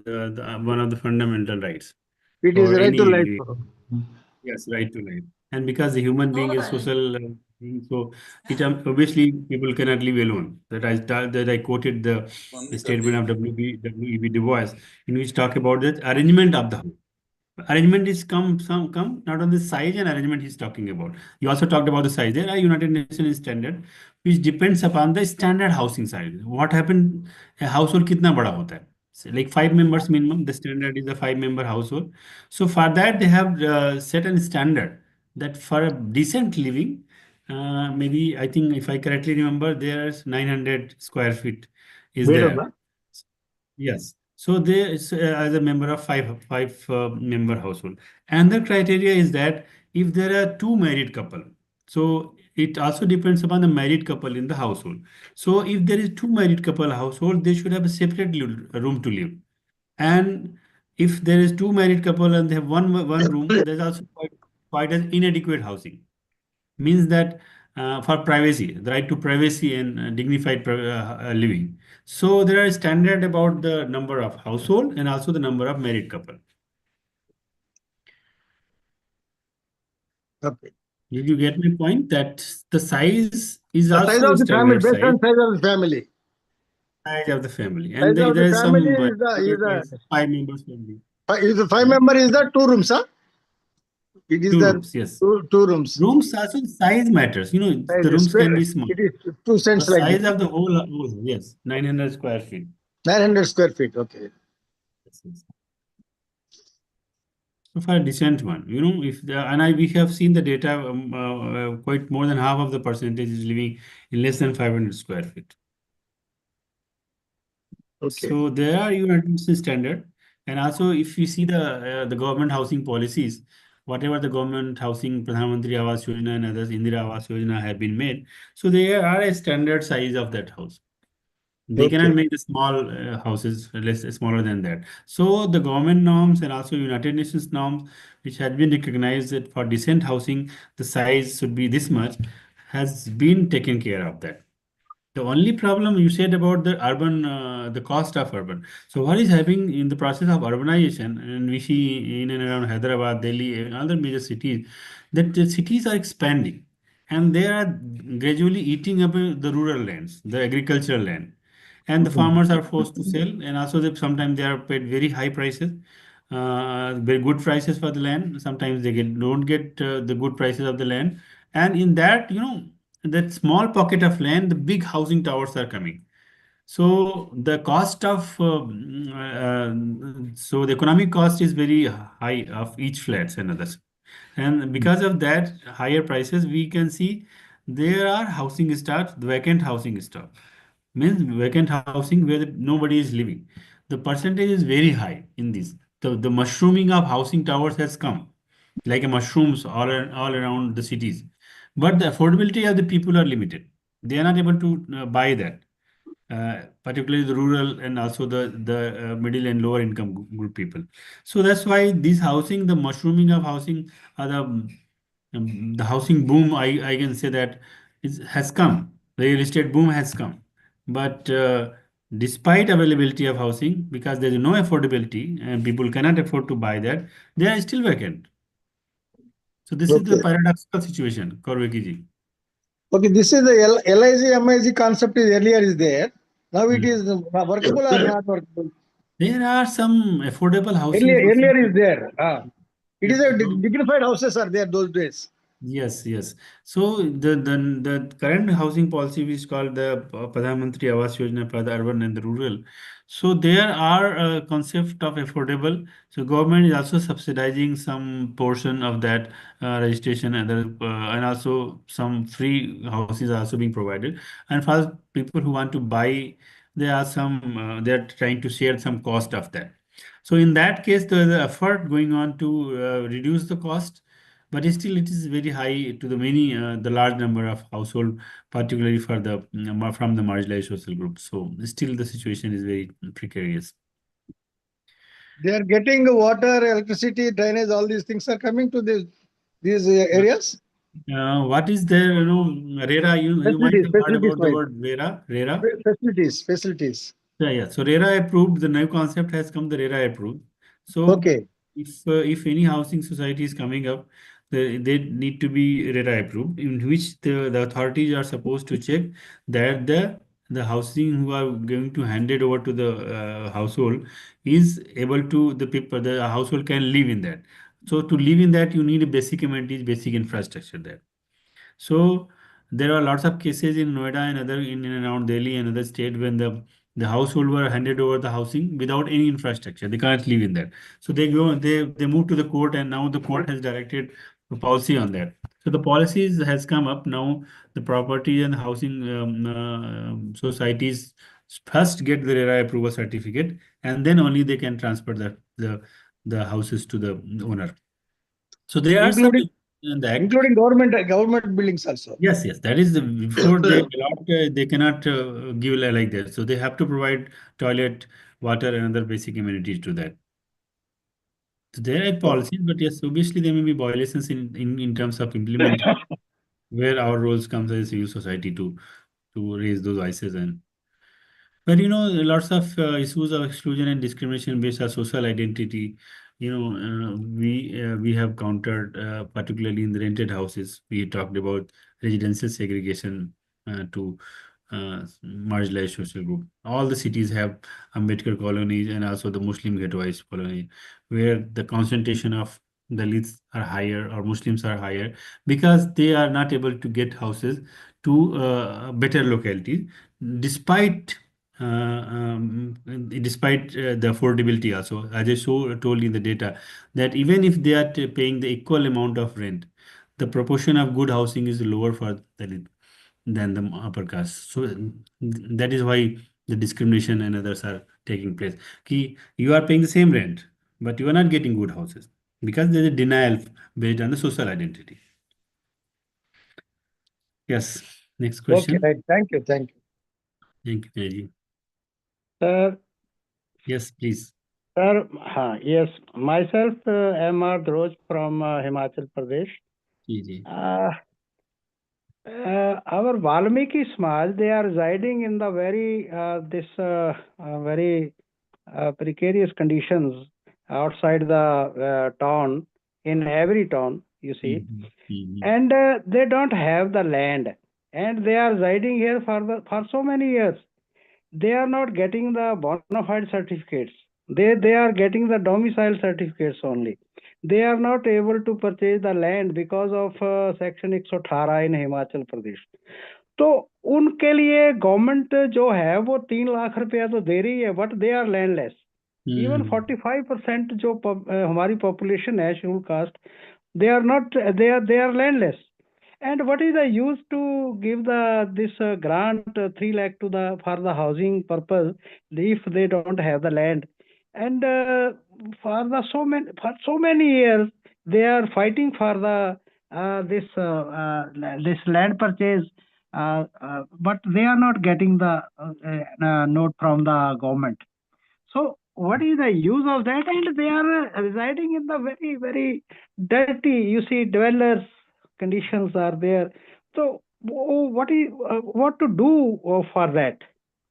one of the fundamental rights It is for right to any life. yes, right to life. And because the human being is social being, so it obviously people cannot live alone. That I quoted the statement of W.E.B. Du Bois, in which talk about the arrangement of the house. Arrangement is come not on the size and arrangement he's talking about. You also talked about the size. There are United Nations standard which depends upon the standard housing size. What happened? A household कितना बड़ा होता है? So, like 5 members minimum. The standard is a 5-member household. So for that they have set a standard that for a decent living, maybe I think if I correctly remember, there's 900 square feet is there. Yes. So they as a member of five member household. And the criteria is that if there are two married couple, so it also depends upon the married couple in the household. So if there is two married couple household, they should have a separate room to live. And if there is two married couple and they have one room, there's also quite an inadequate housing. Means that for privacy, the right to privacy and dignified living. So there are standard about the number of household and also the number of married couple. Okay. Did you get my point? That the size is The also size a of the family, standard based size. on size of the family. Size of the family, Size and of there the is some family is 5 members family. Is the 5-member is the 2 rooms, huh? It is Two the rooms, yes. two rooms. Rooms also size matters. The rooms can be small. It is 2 The cents like size this. of the whole house, yes, 900 square feet. 900 square feet. Okay. Yes. So for a decent one, if we have seen the data, quite more than half of the percentage is living in less than 500 square feet. Okay. So there are United Nations standard, and also if you see the government housing policies, whatever the government housing, Pradhan Mantri Awas Yojana and others, Indira Awas Yojana have been made, so there are a standard size of that house. They cannot make the small houses less smaller than that. So the government norms and also United Nations norms, which had been recognized that for decent housing, the size should be this much, has been taken care of that. The only problem you said about the urban, the cost of urban. So what is happening in the process of urbanization, and we see in and around Hyderabad, Delhi, and other major cities, that the cities are expanding, and they are gradually eating up the rural lands, the agricultural land, and the farmers are forced to sell, and also sometimes they are paid very high prices. very good prices for the land. Sometimes they don't get the good prices of the land, and in that, that small pocket of land, the big housing towers are coming. So the cost of so the economic cost is very high of each flats and others, and because of that higher prices, we can see there are housing stock, vacant housing stock, means vacant housing where nobody is living. The percentage is very high in this. The mushrooming of housing towers has come like a mushrooms all around the cities, but the affordability of the people are limited. They are not able to buy that, particularly the rural and also the middle and lower income group people. So that's why this housing, the mushrooming of housing, the housing boom, I can say that has come. The real estate boom has come, but despite availability of housing, because there is no affordability and people cannot afford to buy that, they are still vacant. So this is the Okay. paradoxical situation, Korveki ji. Okay, this is the LIG, MIG concept is earlier is there. Now it is workable or not workable? There are some affordable housing. Earlier is there. It is a So, dignified houses are there those days. yes, yes. So the current housing policy, which is called the Pradhan Mantri Awas Yojana for the urban and the rural. So there are a concept of affordable. So government is also subsidizing some portion of that registration and and also some free houses are also being provided. And for people who want to buy, there are some they are trying to share some cost of that. So in that case, the effort going on to reduce the cost, but still it is very high to the many the large number of household, particularly for the from the marginalized social groups. So still the situation is very precarious. They are getting water, electricity, drainage, all these things are coming to these areas. What is there, RERA, you might Facilities, have heard facilities about the wise. word RERA. Facilities. Yeah. So RERA approved, the new concept has come, the RERA approved. So Okay. if any housing society is coming up, they need to be RERA approved, in which the authorities are supposed to check that the housing who are going to hand it over to the household is able to, the household can live in that. So to live in that, you need a basic amenities, basic infrastructure there. So there are lots of cases in Noida and other in and around Delhi and other state when the household were handed over the housing without any infrastructure. They can't live in that. So they move to the court, and now the court has directed a policy on that. So the policies has come up now. The property and housing societies first get the RERA approval certificate, and then only they can transfer the houses to the owner. So there are some Including in the act. including government buildings also. Yes, yes, that is before they allot, they cannot give like that. So they have to provide toilet, water, and other basic amenities to that. So there are policies, but yes, obviously there may be violations in terms of implementing, where our roles comes as a civil society to raise those voices. And but lots of issues of exclusion and discrimination based on social identity. We have countered, particularly in the rented houses. We talked about residential segregation to marginalized social group. All the cities have Ambedkar colonies and also the Muslim ghettoized colony, where the concentration of Dalits are higher or Muslims are higher because they are not able to get houses to better localities, despite the affordability also. As I told in the data, that even if they are paying the equal amount of rent, the proportion of good housing is lower for Dalit than the upper caste. So that is why the discrimination and others are taking place. You are paying the same rent, but you are not getting good houses because there is a denial based on the social identity. Yes. Next Okay, question. right. Thank you. Thank you, Vinay. Sir, Yes, please. sir, yes, myself, M.R. Droj from Himachal Pradesh. Ji. Our Valmiki Samaj, they are residing in the very precarious conditions outside the town, in every town, you see, and they don't have the land, and they are residing here for so many years. They are not getting the bona fide certificates. They are getting the domicile certificates only. They are not able to purchase the land because of section 118 in Himachal Pradesh. तो उनके लिए government जो है वो 3 लाख रुपया तो दे रही है, but they are landless. Even 45% जो हमारी पॉपुलेशन है schedule caste, they are not, they are landless. And what is the use to give this grant 3 lakh to the for the housing purpose if they don't have the land? And for so many years they are fighting for the this land purchase, but they are not getting the note from the government. So what is the use of that? And they are residing in the very, very dirty, you see, dwellers conditions are there. So what to do for that?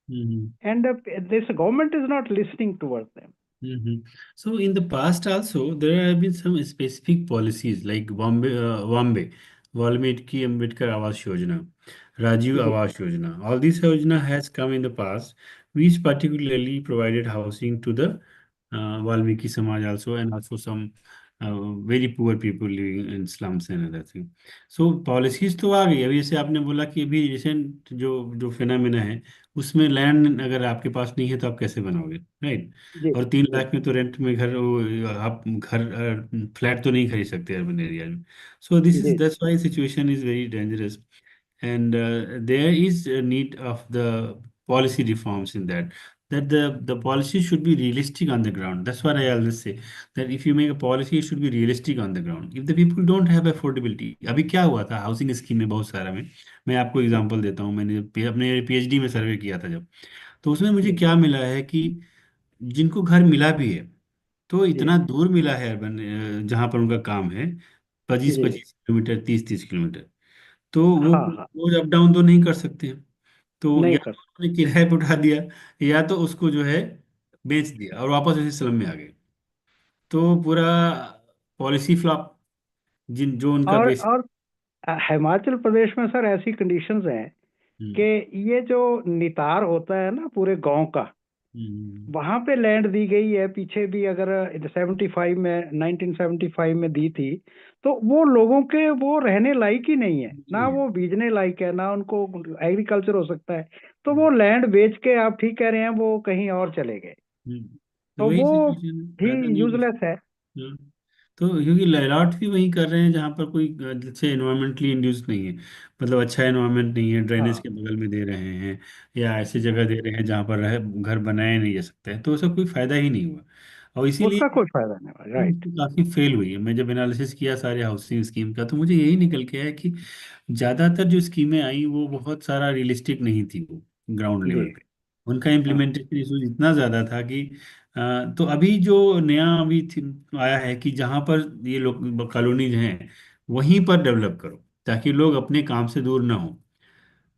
And this government is not listening towards them. So in the past also there have been some specific policies like Bombay, Valmiki Ambedkar Awas Yojana, Rajiv Awas Yojana. All these yojana has come in the past, which particularly provided housing to the Valmiki Samaj also, and also some very poor people living in slums and other thing. So policies तो आ गई. अभी जैसे आपने बोला कि अभी recent जो जो फिनोमेना है उसमें लैंड अगर आपके पास नहीं है तो आप कैसे बनाओगे, राइट? जी और 3 लाख में तो रेंट में घर आप घर फ्लैट तो नहीं खरीद सकते अर्बन एरिया में. सो दिस इज जी that's why situation is very dangerous, and there is a need of the policy reforms in that the policy should be realistic on the ground. That's what I always say, that if you make a policy it should be realistic on the ground. If the people don't have affordability, अभी क्या हुआ था housing scheme में बहुत सारा में, मैं आपको एग्जांपल देता हूँ. मैंने अपने पीएचडी में सर्वे किया था जब, तो उसमें मुझे क्या मिला है कि जिनको घर मिला भी है तो जी इतना दूर मिला है अर्बन जहाँ पर उनका काम है, पच्चीस जी. 25 किलोमीटर, 30 किलोमीटर, तो वो हाँ हाँ, रोज अप डाउन तो नहीं कर सकते हैं. तो नहीं या कर तो उन्होंने किराए पर उठा दिया, या तो उसको जो है बेच दिया और वापस उसी स्लम में आ गए. तो पूरा पॉलिसी फ्लॉप, जिन जो उनका बेसिक. और हिमाचल प्रदेश में सर ऐसी कंडीशंस हैं कि ये जो नितार होता है ना पूरे गांव का, वहां पे लैंड दी गई है पीछे भी, अगर 75 में 1975 में दी थी, तो वो लोगों के वो रहने लायक ही नहीं है ना, वो बीजने लायक है ना, उनको एग्रीकल्चर हो सकता है. तो वो लैंड बेच के, आप ठीक कह रहे हैं, वो कहीं और चले गए, तो तो वही वो सिचुएशन भी पैदा नहीं हो. यूजलेस है. हाँ, तो क्योंकि लैंडलॉर्ड भी वही कर रहे हैं जहाँ पर कोई अच्छे एनवायरमेंटली इंड्यूस नहीं है, मतलब अच्छा एनवायरनमेंट नहीं है, ड्रेनेज हाँ के बगल में दे रहे हैं या ऐसी जगह दे रहे हैं जहाँ पर घर बनाया नहीं जा सकता है, तो उसका कोई फायदा ही नहीं हुआ. और उसका इसीलिए कोई फायदा नहीं हुआ, राइट. काफी फेल हुई है. मैं जब एनालिसिस किया सारे हाउसिंग स्कीम का, तो मुझे यही निकल के आया कि ज्यादातर जो स्कीमें आई वो बहुत सारा रियलिस्टिक नहीं थी, वो ग्राउंड जी. लेवल पे उनका हाँ इम्प्लीमेंटेशन इशू इतना ज़्यादा था कि तो अभी जो नया आया है कि जहाँ पर ये लोग कॉलोनीज हैं वहीं पर डेवलप करो ताकि लोग अपने काम से दूर ना हो.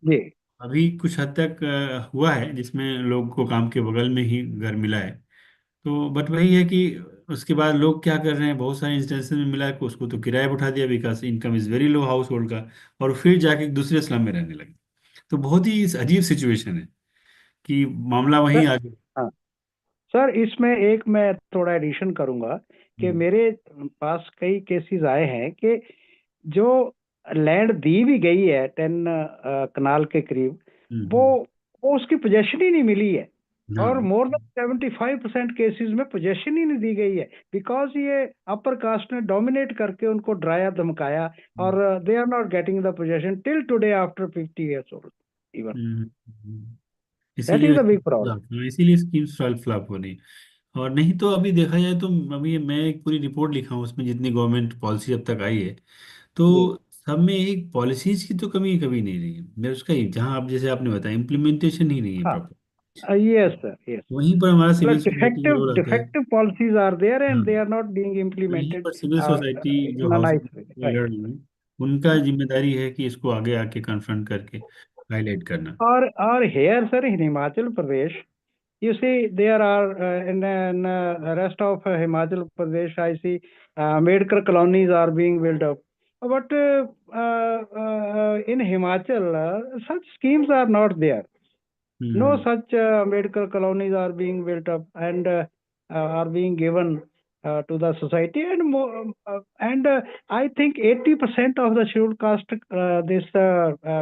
जी. अभी कुछ हद तक हुआ है जिसमें लोग को काम के बगल में ही घर मिला है. तो बट वही है कि उसके बाद लोग क्या कर रहे हैं, बहुत सारे इंस्टेंसेस में मिला है कि उसको तो किराए पर उठा दिया because income is very low house hold का, और फिर जाके दूसरे स्लम में रहने लगे. तो बहुत ही अजीब सिचुएशन है कि मामला वहीं सर, आ गया. हाँ सर, इसमें एक मैं थोड़ा एडिशन करूंगा कि हम्म, मेरे पास कई केसेस आए हैं कि जो लैंड दी भी गई है 10 कनाल के करीब, वो हम्म, वो उसकी पोजेशन ही नहीं मिली है. और हाँ. मोर देन 75% केसेस में पोजेशन ही नहीं दी गई है, बिकॉज ये अपर कास्ट ने डोमिनेट करके उनको डराया धमकाया, और they are not getting the possession till today after 50 years old even. Hmm, hmm. That इसीलिए इज द बिग प्रॉब्लम. इसीलिए स्कीम्स फ्लॉप हो रही. और नहीं तो अभी देखा जाए तो अभी मैं एक पूरी रिपोर्ट लिखा हूँ उसमें जितनी गवर्नमेंट पॉलिसी अब तक आई है, तो जी. सब में एक पॉलिसीज की तो कमी कभी नहीं रही है. मैं उसका ही जहाँ आप जैसे आपने बताया इम्प्लीमेंटेशन ही नहीं है हाँ. Proper, Yes, sir. Yes. वहीं पर हमारा Well, सिविल सोसाइटी का defective रोल आता है. defective policies are there हाँ, and they are not being तो यहीं implemented पर सिविल सोसाइटी जो in a nice way. Housing Right. लड़ रही है उनका जिम्मेदारी है कि इसको आगे आके कन्फ्रंट करके हाईलाइट करना. Or here, sir, in Himachal Pradesh, you see there are in rest of Himachal Pradesh, I see Ambedkar colonies are being built up. But in Himachal, such schemes are not there. No hmm, such Ambedkar colonies are being built up, and are being given to the society, and I think 80% of the scheduled caste this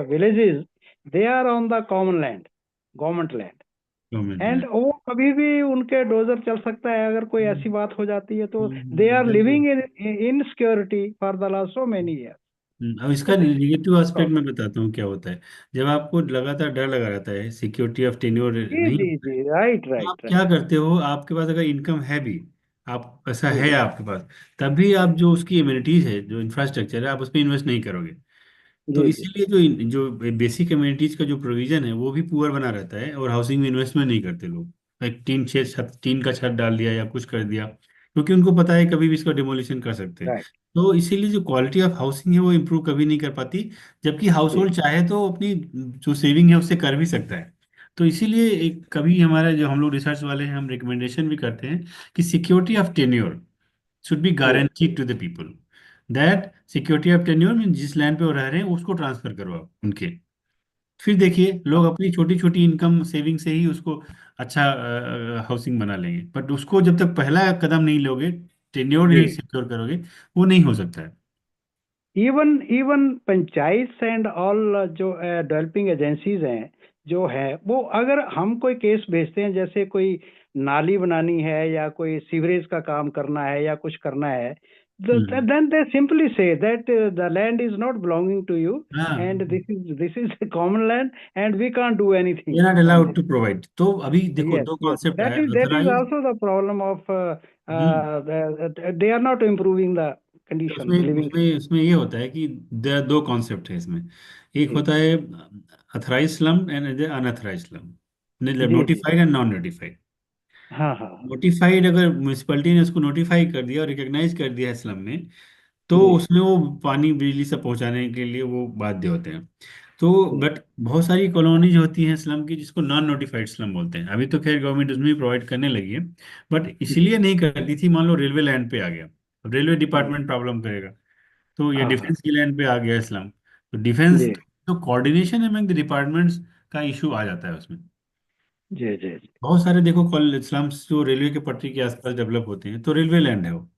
villages, they are on the common land, government land. Government and land. वो कभी भी उनके dozer चल सकता है, अगर कोई ऐसी बात हो जाती है तो they are living in security for the last so many year. अब इसका निगेटिव एस्पेक्ट मैं बताता हूँ क्या होता है। जब आपको लगातार डर लगा रहता है, सिक्योरिटी ऑफ टेन्योर जी नहीं, जी जी, राइट तो आप राइट क्या राइट। करते हो, आपके पास अगर इनकम है भी, आप ऐसा जी है आपके पास, तभी आप जो उसकी इम्यूनिटीज है, जो इंफ्रास्ट्रक्चर है, आप उस पर इन्वेस्ट नहीं करोगे। तो जी जी इसीलिए जो बेसिक कम्युनिटीज का जो प्रोविजन है वो भी पुअर बना रहता है, और हाउसिंग में इन्वेस्टमेंट नहीं करते लोग। एक टीन का छत डाल दिया या कुछ कर दिया, क्योंकि उनको पता है कभी भी इसका डिमोलिशन कर सकते हैं। राइट। तो इसीलिए जो क्वालिटी ऑफ हाउसिंग है वो इम्प्रूव कभी नहीं कर पाती। जबकि हाउस जी होल्ड चाहे तो अपनी जो सेविंग है उससे कर भी सकता है। तो इसीलिए एक कभी हमारा जो हम लोग रिसर्च वाले हैं, हम रिकमेंडेशन भी करते हैं कि security of tenure should be जी guaranteed to the people, that security of tenure में जिस लैंड पे वो रह रहे हैं उसको ट्रांसफर करो आप उनके। फिर देखिए लोग अपनी छोटी छोटी इनकम सेविंग से ही उसको अच्छा हाउसिंग बना लेंगे, बट उसको जब तक पहला कदम नहीं लोगे, टेन्योर नहीं जी। सिक्योर करोगे, वो नहीं हो सकता है। Even even panchayat and all जो डेवलपिंग एजेंसीज हैं जो है, वो अगर हम कोई केस भेजते हैं, जैसे कोई नाली बनानी है या कोई सीवरेज का काम करना है या कुछ करना है, हम्म। then they simply say that the land is not belonging to you हाँ, and this is a common land and we can't do anything ये not on allowed this. To provide. तो अभी देखो Yes, दो yes. कॉन्सेप्ट That है, is authorize. also the problem of they are not improving the तो condition, उसमें living. उसमें उसमें ये होता है कि दो कॉन्सेप्ट है इसमें। एक जी होता है authorise slum and unauthorise slum, जी जी। Notified and non notified. हाँ हाँ हाँ। नोटिफाइड अगर म्यूनिसिपैलिटी ने उसको नोटिफाई कर दिया और रिकॉग्नाइज कर दिया है स्लम में, तो जी उसमें वो पानी बिजली सब पहुंचाने के लिए वो बाध्य होते हैं। तो जी। बट बहुत सारी कॉलोनीज होती हैं स्लम की जिसको नॉन नोटिफाइड स्लम बोलते हैं। अभी तो खैर गवर्नमेंट उसमें भी प्रोवाइड करने लगी है, बट जी। इसीलिए नहीं करती थी, मान लो रेलवे लैंड पे आ गया, अब रेलवे हम्म, डिपार्टमेंट प्रॉब्लम करेगा। तो ये हाँ हाँ। डिफेंस की लैंड पे आ गया इस्लाम, तो डिफेंस, जी तो कोऑर्डिनेशन अमंग द डिपार्टमेंट्स का इशू आ जाता है उसमें। जी जी जी। बहुत सारे देखो कॉल इस्लाम्स जो रेलवे के पटरी के आसपास डेवलप होते हैं, तो रेलवे लैंड है वो।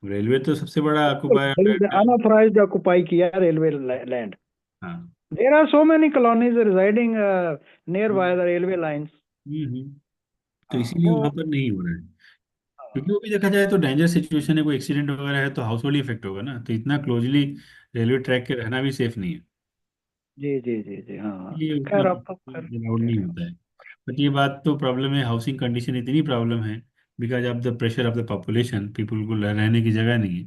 रेलवे तो सबसे बड़ा ऑक्युपायर लैंड है। अनऑथराइज्ड ऑक्युपाई किया रेलवे लैंड। हाँ। There are so many colonies residing near by the railway lines. Hmm. तो हाँ इसीलिए वो। वहां पर नहीं हो रहा है, हाँ क्योंकि वो भी देखा जाए तो डेंजर सिचुएशन है, कोई एक्सीडेंट वगैरह है तो हाउस होल्ड इफेक्ट होगा ना, तो इतना क्लोजली रेलवे ट्रैक के रहना भी सेफ नहीं है। जी जी जी जी। हाँ हाँ। ये खैर उतना आप तो खैर अलाउड कह नहीं रहे होता है। बट ये बात तो प्रॉब्लम है, हाउसिंग कंडीशन इतनी प्रॉब्लम है, because of the pressure of the population, people को रहने की जगह नहीं है।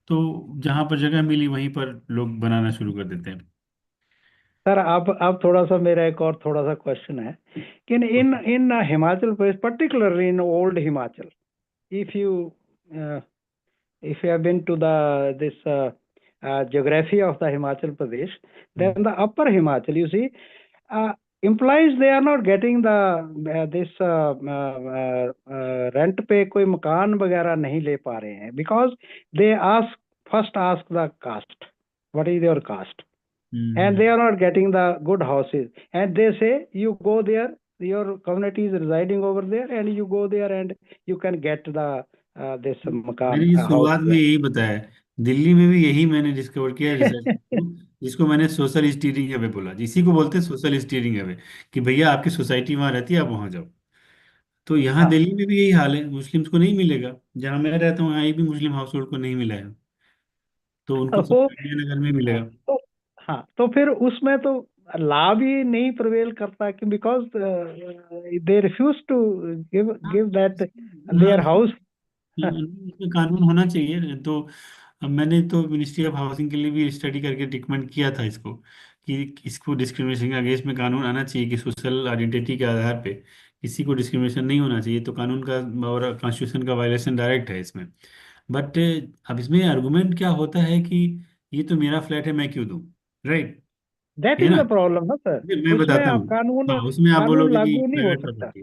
तो जहाँ पर जगह मिली वहीं पर लोग बनाना शुरू कर देते हैं। सर, आप थोड़ा सा, मेरा एक और थोड़ा सा क्वेश्चन है कि in in Himachal Pradesh, particularly in old Himachal, if you uh, if you have been to the this geography of the Himachal Pradesh, hmm. then the upper Himachal, you see, implies they are not getting the this rent पे कोई मकान वगैरह नहीं ले पा रहे हैं, because they first ask the caste, what is your caste, and hmm. they are not getting the good houses, and they say you go there, your community is residing over there, and you go there and you can get the this मैंने makan ये house शुरुआत में there. यही बताया, दिल्ली में भी यही मैंने डिस्कवर किया रिसर्च थ्रू, जिसको मैंने सोशल स्टीयरिंग अवे बोला, जिसी को बोलते हैं सोशल स्टीयरिंग अवे, कि भैया आपकी सोसाइटी वहाँ रहती है, आप वहाँ जाओ। तो यहाँ हाँ दिल्ली में भी यही हाल है, मुस्लिम्स को नहीं मिलेगा। जहाँ मैं रहता हूँ यहाँ एक भी मुस्लिम हाउस होल्ड को नहीं मिला है, तो उनको वो। सिर्फ इंडिया नगर में हाँ मिलेगा। तो हाँ तो फिर उसमें तो लाभ ही नहीं प्रिवेल करता, कि because they refuse to give हाँ, गिव दैट हाँ, देयर हाउस. इसमें कानून होना चाहिए। तो अब मैंने तो मिनिस्ट्री ऑफ हाउसिंग के लिए भी स्टडी करके रिकमेंड किया था इसको, कि इसको डिस्क्रिमिनेशन अगेंस्ट में कानून आना चाहिए, कि सोशल आइडेंटिटी के आधार पे किसी को डिस्क्रिमिनेशन नहीं होना चाहिए। तो कानून का और कॉन्स्टिट्यूशन का वायलेशन डायरेक्ट है इसमें। बट अब इसमें आर्गुमेंट क्या होता है कि ये तो मेरा फ्लैट है, मैं क्यों दूँ, राइट, दैट है इज ना। द प्रॉब्लम ना सर. मैं उसमें बताता आप हूँ। कानून हाँ, उसमें आप कानून बोलोगे कि लागू नहीं हो प्राइवेट सकता. प्रॉपर्टी,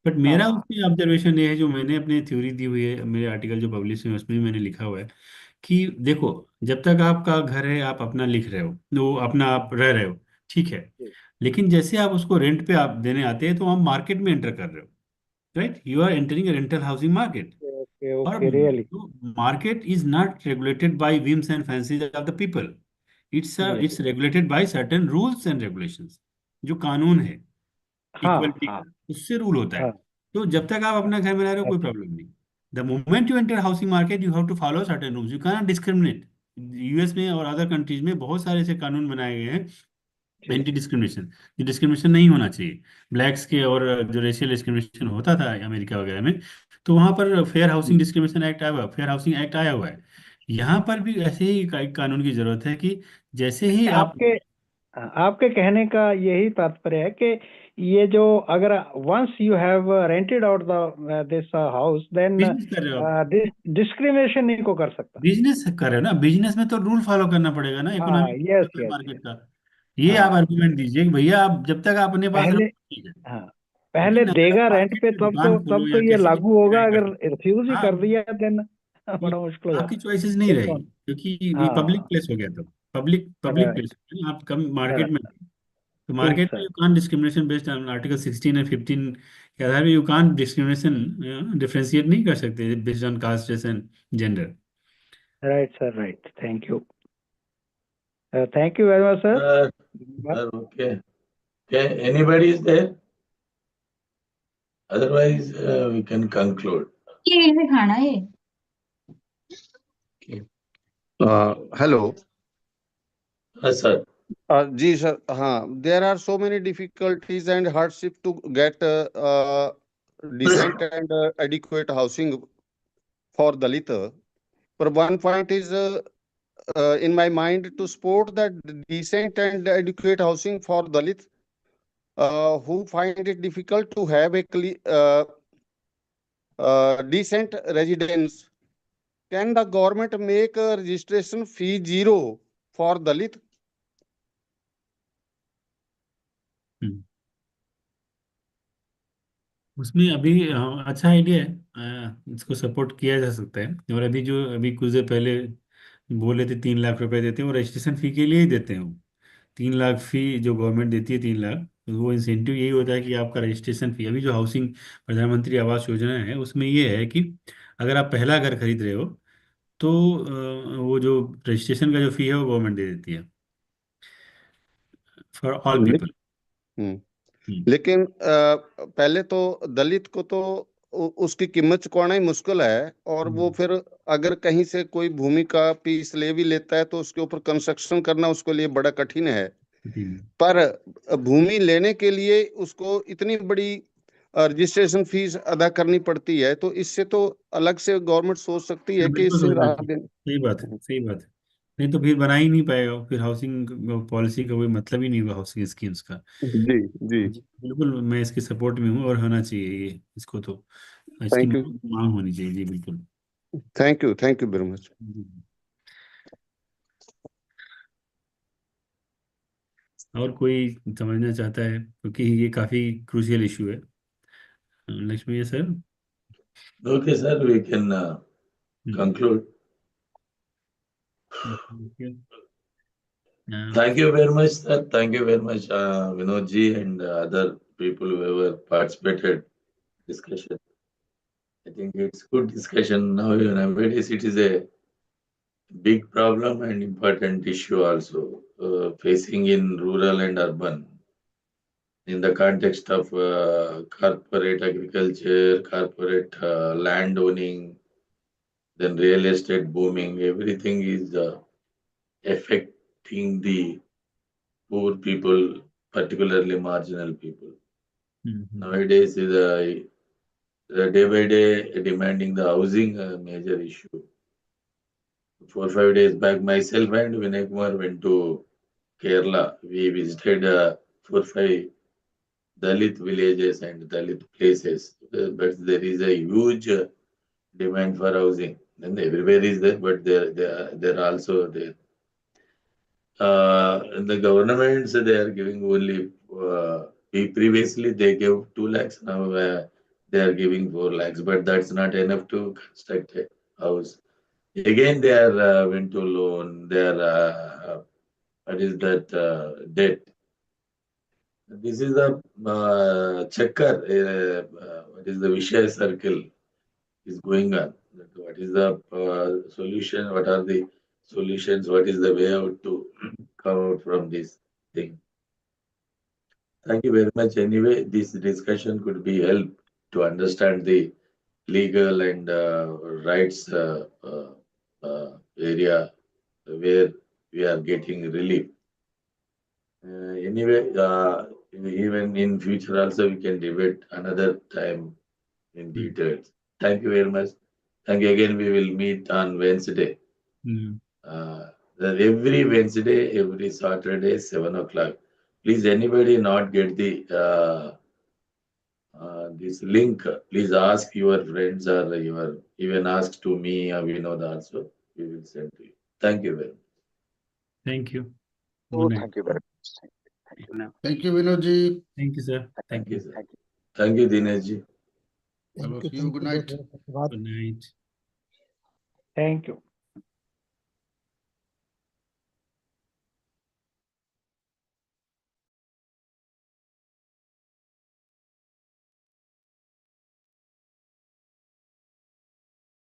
बट हाँ मेरा हाँ. उसमें ऑब्जर्वेशन ये है, जो मैंने अपनी थ्योरी दी हुई है, मेरे आर्टिकल जो पब्लिश हुए हैं उसमें भी मैंने लिखा हुआ है कि देखो, जब तक आपका घर है, आप अपना लिख रहे हो, वो अपना आप रह रहे हो, ठीक है। जी लेकिन जैसे आप उसको रेंट पे आप देने आते हैं, तो आप मार्केट में एंटर कर रहे हो। right? You are entering a rental housing market. Okay, Or okay, really. market is not regulated by whims and fancies of the people. It's Yes. it's regulated by certain rules and regulations. जो कानून है हाँ equality हाँ का, उससे rule होता है. हाँ तो जब तक आप अपना घर बना रहे हो कोई प्रॉब्लम नहीं. The moment you enter housing market you have to follow certain rules. You can discriminate. US में और अदर कंट्रीज में बहुत सारे ऐसे कानून बनाए गए हैं ठीक एंटी डिस्क्रिमिनेशन. ये डिस्क्रिमिनेशन नहीं होना चाहिए ब्लैक्स के, और जो रेशियल डिस्क्रिमिनेशन होता था अमेरिका वगैरह में, तो वहां पर फेयर हाउसिंग डिस्क्रिमिनेशन एक्ट आया हुआ, फेयर हाउसिंग एक्ट आया हुआ है. यहाँ पर भी ऐसे ही एक कानून की जरूरत है कि जैसे ही आप आपके आपके कहने का यही तात्पर्य है कि ये जो अगर once you have rented out the this house then business कर रहे हो, आप डिस्क्रिमिनेशन नहीं को कर सकता. बिजनेस कर रहे हो ना, बिजनेस में तो रूल फॉलो करना पड़ेगा ना, हाँ, यस इकोनॉमिक यस मार्केट का. ये आप हाँ. आर्गुमेंट दीजिए कि भैया आप जब तक आप अपने पास पहले रखो ठीक है, हाँ पहले लेकिन अगर आप देगा रेंट मार्केट पे में दुकान खोलो तब या तो ये कैसे भी लागू होगा. डिवाइड कर अगर सकते रिफ्यूज हो. ही हाँ, कर दिया देन ये बड़ा मुश्किल हो आपकी जाता. चॉइसेस नहीं फिर रहेगी कौन. क्योंकि ये पब्लिक हाँ प्लेस हो गया. तो पब्लिक पब्लिक राइट प्लेस हो गया, आप कम मार्केट में. राइट. तो ठीक मार्केट में sir. You can discrimination based on article 16 और 15 के आधार पे. यू कान डिस्क्रिमिनेशन डिफरेंशिएट नहीं कर सकते based on caste, race and gender. Right sir right. Thank you very much sir. Sir, okay. Okay, anybody is there? Otherwise, we can conclude. ये इसे खाना है. Hello. Sir. जी सर, हाँ, there are so many difficulties and hardship to get decent and adequate housing for Dalit. But one point is in my mind to support that decent and adequate housing for Dalit who find it difficult to have a decent residence. Can the government make a registration fee zero for Dalit? उसमें अभी अच्छा idea है. इसको support किया जा सकता है. और अभी कुछ देर पहले बोले थे 3 लाख रुपए देते हैं, वो रजिस्ट्रेशन फी के लिए ही देते हैं. वो 3 लाख फी जो गवर्नमेंट देती है, 3 लाख, तो वो इंसेंटिव यही होता है कि आपका रजिस्ट्रेशन फी. अभी जो हाउसिंग प्रधानमंत्री आवास योजना है उसमें ये है कि अगर आप पहला घर खरीद रहे हो तो वो जो रजिस्ट्रेशन का जो फी है वो गवर्नमेंट दे देती है फॉर ऑल पीपल. लेकिन पहले तो दलित को तो उसकी कीमत चुकाना ही मुश्किल है, और वो फिर अगर कहीं से कोई भूमि का पीस ले भी लेता है तो उसके ऊपर कंस्ट्रक्शन करना उसके लिए बड़ा कठिन है. पर भूमि लेने के लिए उसको इतनी बड़ी रजिस्ट्रेशन फीस अदा करनी पड़ती है, तो इससे तो अलग से गवर्नमेंट सोच सकती है कि बिल्कुल इससे समझना राहत चाहिए. देने. सही बात है, सही बात है. नहीं तो फिर बना ही नहीं पाएगा, फिर हाउसिंग पॉलिसी का कोई मतलब ही नहीं होगा हाउसिंग स्कीम्स का. जी जी. बिल्कुल मैं इसके सपोर्ट में हूँ और होना चाहिए ये, इसको तो इसकी थैंक यू. मांग होनी चाहिए. जी बिल्कुल. Thank you very much. और कोई समझना चाहता है क्योंकि ये काफी क्रूशियल इशू है. Lakshmi sir. Okay, sir, we can conclude. Thank you very much, sir. Thank you very much, Vinod ji and other people who ever participated discussion. I think it's good discussion. Nowadays it is a big problem and important issue also facing in rural and urban in the context of corporate agriculture, corporate land owning, then real estate booming. Everything is affecting the poor people, particularly marginal people. Nowadays, the day by day demanding the housing a major issue. 4 5 days back, myself and Vinay Kumar went to Kerala. We visited 4 5 Dalit villages and Dalit places, but there is a huge demand for housing. And everywhere is there, but there also there. The governments they are giving only. Previously they gave 2 lakhs. Now they are giving 4 lakhs, but that's not enough to construct a house. Again, they are went to loan. They are what is that debt? This is the checker. What is the Vishaya circle is going on? What is the solution? What are the solutions? What is the way out to come out from this thing? Thank you very much. Anyway, this discussion could be help to understand the legal and rights area where we are getting relief. Anyway, even in future also we can debate another time in details. Thank you very much. Thank you again. We will meet on Wednesday. Every Wednesday, every Saturday, 7 o'clock. Please, anybody not get the this link, please ask your friends or even ask to me or Vinod also. We will send to you. Thank you very much. Thank you. Oh, thank you very much. Thank you. Thank you, Vinodji. Thank you, sir. Thank you, sir. Thank you. Thank you, Dineshji. All of you, good night. Good night. Thank you.